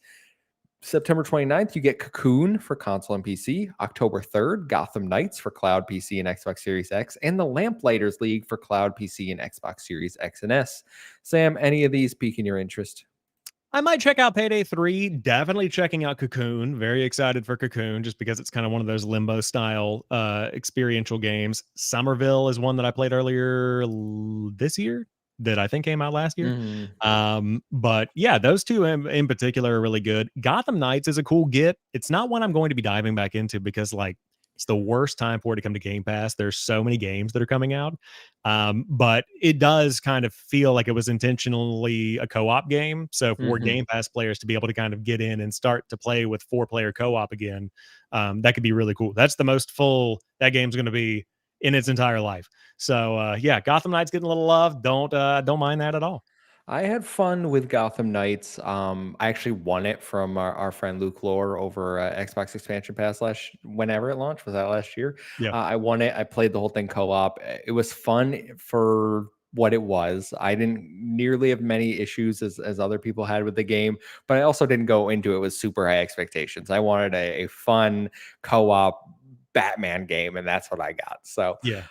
September 29th, you get Cocoon for console and PC. October 3rd, Gotham Knights for cloud, PC, and Xbox Series X. And the Lamplighters League for cloud, PC, and Xbox Series X and S. Sam, any of these piquing your interest?
I might check out Payday 3. Definitely checking out Cocoon. Very excited for Cocoon just because it's kind of one of those limbo style experiential games. Somerville is one that I played earlier this year that I think came out last year.
Mhm.
But yeah, those two in particular are really good. Gotham Knights is a cool get. It's not one I'm going to be diving back into because like it's the worst time for it to come to Game Pass. There's so many games that are coming out. But it does kind of feel like it was intentionally a co-op game. So for
Mhm.
Game Pass players to be able to kind of get in and start to play with 4-player co-op again, that could be really cool. That's the most full that game's going to be in its entire life. So yeah, Gotham Knights getting a little love. Don't mind that at all.
I had fun with Gotham Knights. I actually won it from our friend Luke Lore over Xbox Expansion Pass whenever it launched. Was that last year?
Yeah.
I won it. I played the whole thing co-op. It was fun for what it was. I didn't nearly have many issues as other people had with the game, but I also didn't go into it with super high expectations. I wanted a fun co-op Batman game, and that's what I got. So
Yeah.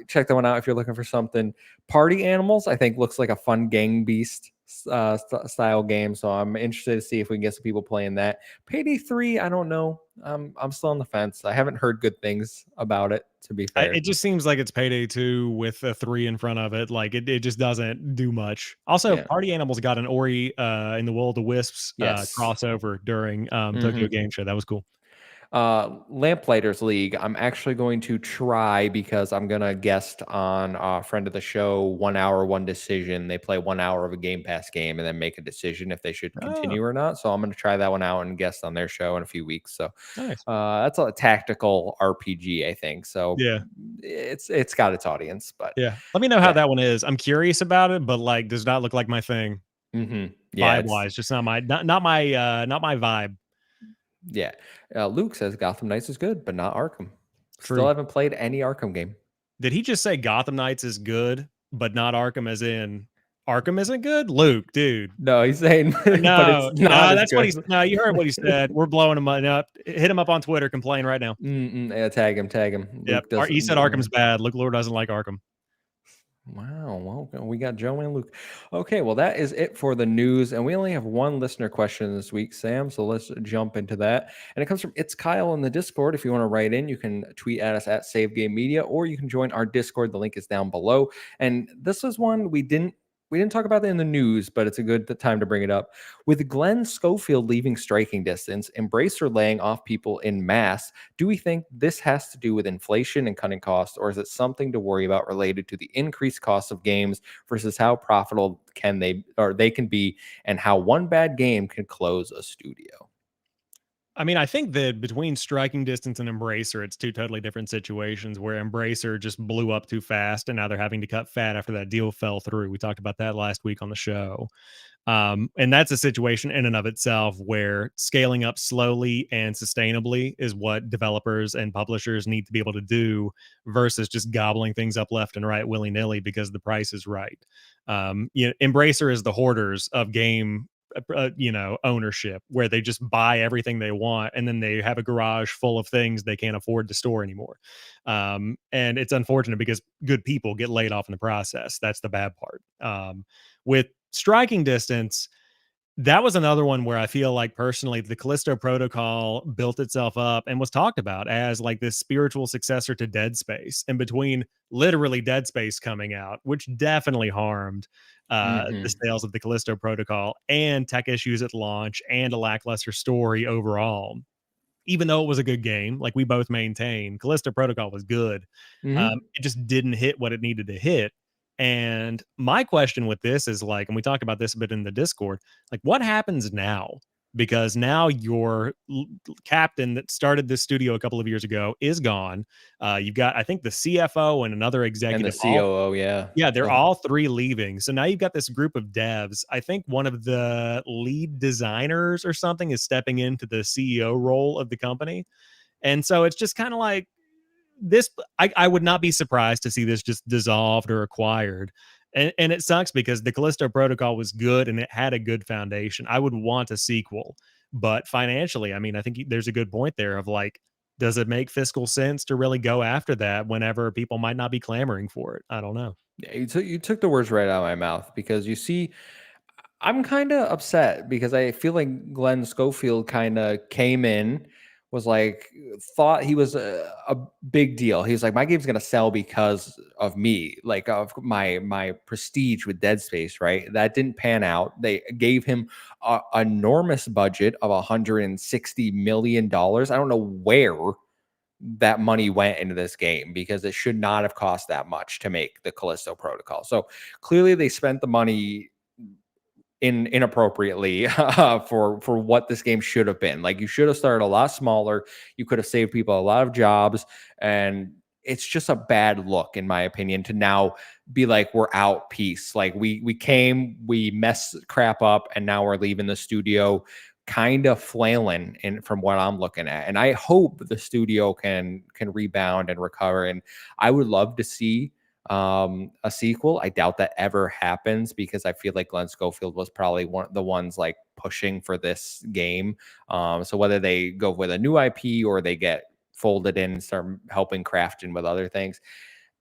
check that one out if you're looking for something. Party Animals, I think, looks like a fun gang beast style game. So I'm interested to see if we can get some people playing that. Payday 3, I don't know. I'm still on the fence. I haven't heard good things about it, to be fair.
It just seems like it's Payday 2 with a 3 in front of it. Like it just doesn't do much. Also,
Yeah.
Party Animals got an Ori in the Will of the Wisps
Yes.
crossover during Tokyo
Hmm.
Game Show. That was cool.
Lamplighters League, I'm actually going to try because I'm going to guest on a friend of the show, 1 hour, one decision. They play 1 hour of a Game Pass game and then make a decision if they should
Oh,
continue or not. So I'm going to try that one out and guest on their show in a few weeks. So
nice.
that's a tactical RPG, I think. So
Yeah.
it's got its audience, but
Yeah. Let me know how
yeah.
that one is. I'm curious about it, but like does not look like my thing.
Yeah,
Vibe
it's
wise. Just not my vibe.
yeah. Luke says Gotham Knights is good, but not Arkham. Still
True.
haven't played any Arkham game.
Did he just say Gotham Knights is good, but not Arkham as in Arkham isn't good? Luke, dude.
No, he's saying, but it's
No,
not
no,
as
that's what
good.
he's no, you heard what he said. We're blowing him up. Hit him up on Twitter, complain right now.
Yeah, tag him.
Yep.
Luke does.
He said Arkham's bad. Luke Lord doesn't like Arkham.
Wow. Well, we got Joe and Luke. Okay. Well, that is it for the news. And we only have one listener question this week, Sam. So let's jump into that. And it comes from It's Kyle in the Discord. If you want to write in, you can tweet at us at Save Game Media, or you can join our Discord. The link is down below. And this is one we didn't talk about it in the news, but it's a good time to bring it up. With Glenn Schofield leaving striking distance, Embracer laying off people in mass, do we think this has to do with inflation and cutting costs, or is it something to worry about related to the increased cost of games versus how profitable they can be, and how one bad game can close a studio?
I mean, I think that between striking distance and Embracer, it's two totally different situations where Embracer just blew up too fast and now they're having to cut fat after that deal fell through. We talked about that last week on the show. And that's a situation in and of itself where scaling up slowly and sustainably is what developers and publishers need to be able to do versus just gobbling things up left and right willy nilly because the price is right. Embracer is the hoarders of game ownership where they just buy everything they want and then they have a garage full of things they can't afford to store anymore. And it's unfortunate because good people get laid off in the process. That's the bad part. With striking distance, that was another one where I feel like personally the Callisto Protocol built itself up and was talked about as like this spiritual successor to Dead Space. And between literally Dead Space coming out, which definitely harmed the
Hmm.
sales of the Callisto Protocol, and tech issues at launch and a lackluster story overall, even though it was a good game, like we both maintain, Callisto Protocol was good.
Hmm.
It just didn't hit what it needed to hit. And my question with this is like, and we talked about this a bit in the Discord, like what happens now? Because now your captain that started this studio a couple of years ago is gone. You've got, I think, the CFO and another
And the
executive, all
COO, yeah.
yeah, they're
So
all 3 leaving. So now you've got this group of devs. I think one of the lead designers or something is stepping into the CEO role of the company. And so it's just kind of like this. I would not be surprised to see this just dissolved or acquired. And it sucks because the Callisto Protocol was good and it had a good foundation. I would want a sequel, but financially, I mean, I think there's a good point there of like, does it make fiscal sense to really go after that whenever people might not be clamoring for it? I don't know.
yeah, you took the words right out of my mouth, because you see, I'm kind of upset because I feel like Glenn Schofield kind of came in, was like, thought he was a big deal. He was like, my game's gonna sell because of me, like of my prestige with Dead Space, right? That didn't pan out. They gave him a enormous budget of $160 million. I don't know where that money went into this game, because it should not have cost that much to make the Callisto Protocol. So clearly they spent the money inappropriately for what this game should have been. Like, you should have started a lot smaller. You could have saved people a lot of jobs, and it's just a bad look, in my opinion, to now be like, we're out, peace. Like, we came, we messed crap up, and now we're leaving the studio kind of flailing, in from what I'm looking at. And I hope the studio can rebound and recover. And I would love to see a sequel. I doubt that ever happens, because I feel like Glenn Schofield was probably one of the ones like pushing for this game. So whether they go with a new IP or they get folded in and start helping crafting with other things,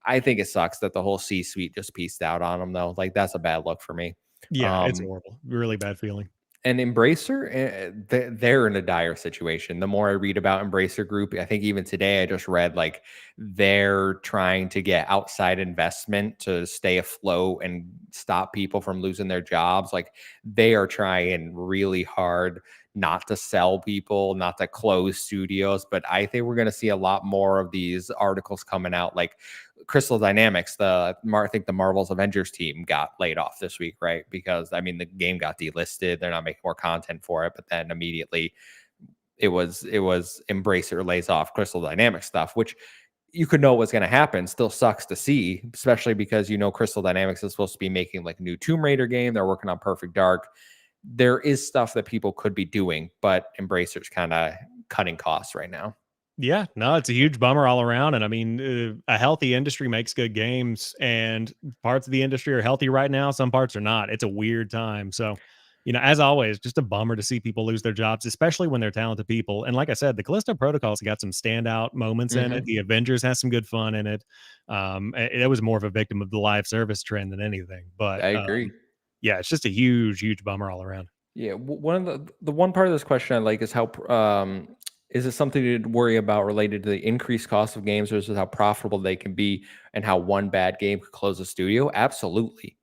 I think it sucks that the whole C suite just pieced out on them, though. Like, that's a bad look for me.
Yeah, it's
Um,
horrible. Really bad feeling.
and Embracer, they're in a dire situation. The more I read about Embracer Group, I think even today I just read like they're trying to get outside investment to stay afloat and stop people from losing their jobs. Like, they are trying really hard not to sell people, not to close studios. But I think we're going to see a lot more of these articles coming out. Like Crystal Dynamics, I think the Marvel's Avengers team got laid off this week, right? Because I mean, the game got delisted. They're not making more content for it, but then immediately it was Embracer lays off Crystal Dynamics stuff, which you could know was going to happen. Still sucks to see, especially because Crystal Dynamics is supposed to be making like a new Tomb Raider game. They're working on Perfect Dark. There is stuff that people could be doing, but Embracer's kind of cutting costs right now.
Yeah, no, it's a huge bummer all around. And I mean, a healthy industry makes good games, and parts of the industry are healthy right now. Some parts are not. It's a weird time. So As always, just a bummer to see people lose their jobs, especially when they're talented people. And like I said, the Callisto Protocol's got some standout moments in it.
Hmm.
The Avengers has some good fun in it. It was more of a victim of the live service trend than anything. But
I agree.
yeah, it's just a huge, huge bummer all around.
Yeah, one of the one part of this question I like is how is it something to worry about related to the increased cost of games versus how profitable they can be and how one bad game could close a studio? Absolutely,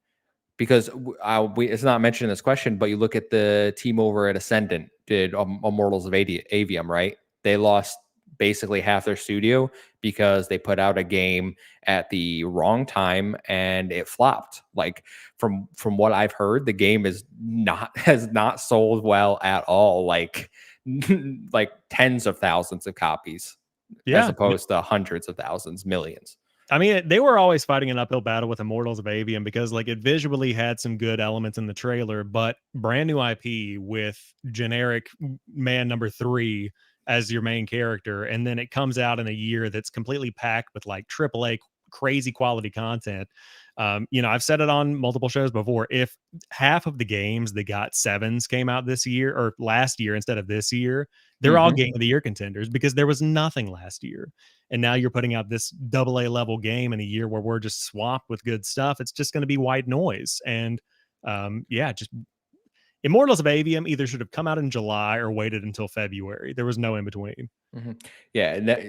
because it's not mentioned in this question, but you look at the team over at Ascendant did Immortals of Avium, right? They lost basically half their studio because they put out a game at the wrong time and it flopped. Like from what I've heard, the game is not has not sold well at all. Like like tens of thousands of copies as
Yeah.
opposed to hundreds of thousands, millions.
I mean, they were always fighting an uphill battle with Immortals of Avium because like it visually had some good elements in the trailer, but brand new IP with generic man number 3 as your main character, and then it comes out in a year that's completely packed with like AAA crazy quality content. I've said it on multiple shows before. If half of the games that got sevens came out this year or last year instead of this year, they're all
Hmm.
game of the year contenders because there was nothing last year. And now you're putting out this double A level game in a year where we're just swamped with good stuff. It's just going to be white noise. And yeah, just Immortals of Avium either should have come out in July or waited until February. There was no in between.
Hmm. Yeah, and that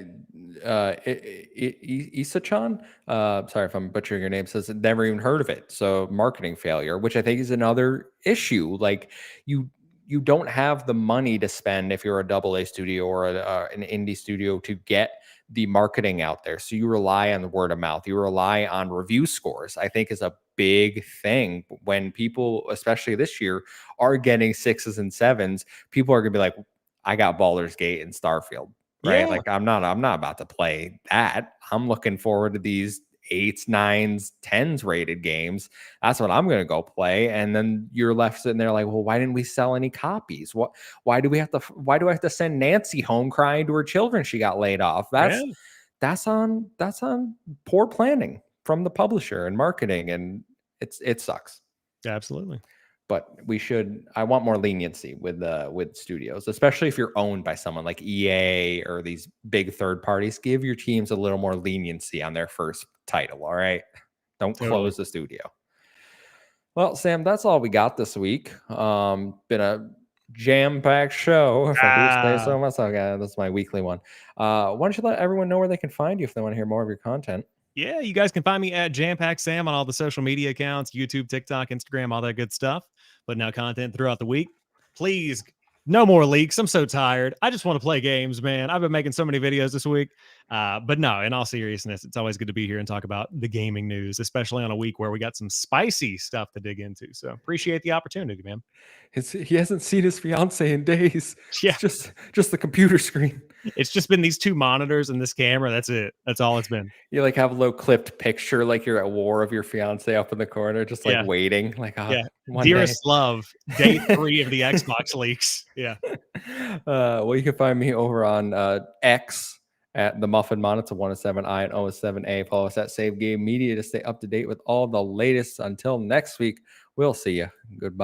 Isachan, sorry if I'm butchering your name, says never even heard of it. So marketing failure, which I think is another issue. Like you you don't have the money to spend if you're a double A studio or an indie studio to get the marketing out there. So you rely on the word of mouth. You rely on review scores. I think is a big thing when people, especially this year, are getting sixes and sevens. People are gonna be like, I got Baldur's Gate and Starfield, right?
Yeah.
Like I'm not about to play that. I'm looking forward to these eights, nines, tens rated games. That's what I'm gonna go play. And then you're left sitting there like, well, why didn't we sell any copies? Why do I have to send Nancy home crying to her children she got laid off?
Yeah.
That's on poor planning from the publisher and marketing, and it sucks.
Absolutely.
But I want more leniency with studios, especially if you're owned by someone like EA or these big third parties. Give your teams a little more leniency on their first title. All right, don't
Totally.
close the studio. Well, Sam, that's all we got this week. Been a jam-packed show, if I do say
Ah,
so myself. Okay, that's my weekly one. Why don't you let everyone know where they can find you if they want to hear more of your content?
yeah, you guys can find me at JamPackSam on all the social media accounts, YouTube, TikTok, Instagram, all that good stuff. Putting out content throughout the week. Please, no more leaks. I'm so tired. I just want to play games, man. I've been making so many videos this week. But no, in all seriousness, it's always good to be here and talk about the gaming news, especially on a week where we got some spicy stuff to dig into. So appreciate the opportunity, man.
He hasn't seen his fiance in days.
Yeah,
It's just the computer screen.
it's just been these two monitors and this camera. That's it. That's all it's been.
You like have a little clipped picture, like you're at war of your fiance up in the corner, just like
Yeah.
waiting, like
Yeah.
one day.
Dearest love, day 3 of the Xbox leaks. Yeah.
Well, you can find me over on X at the Muffin Mon. It's a 107I and 07A. Follow us at Save Game Media to stay up to date with all the latest. Until next week, we'll see you. Goodbye.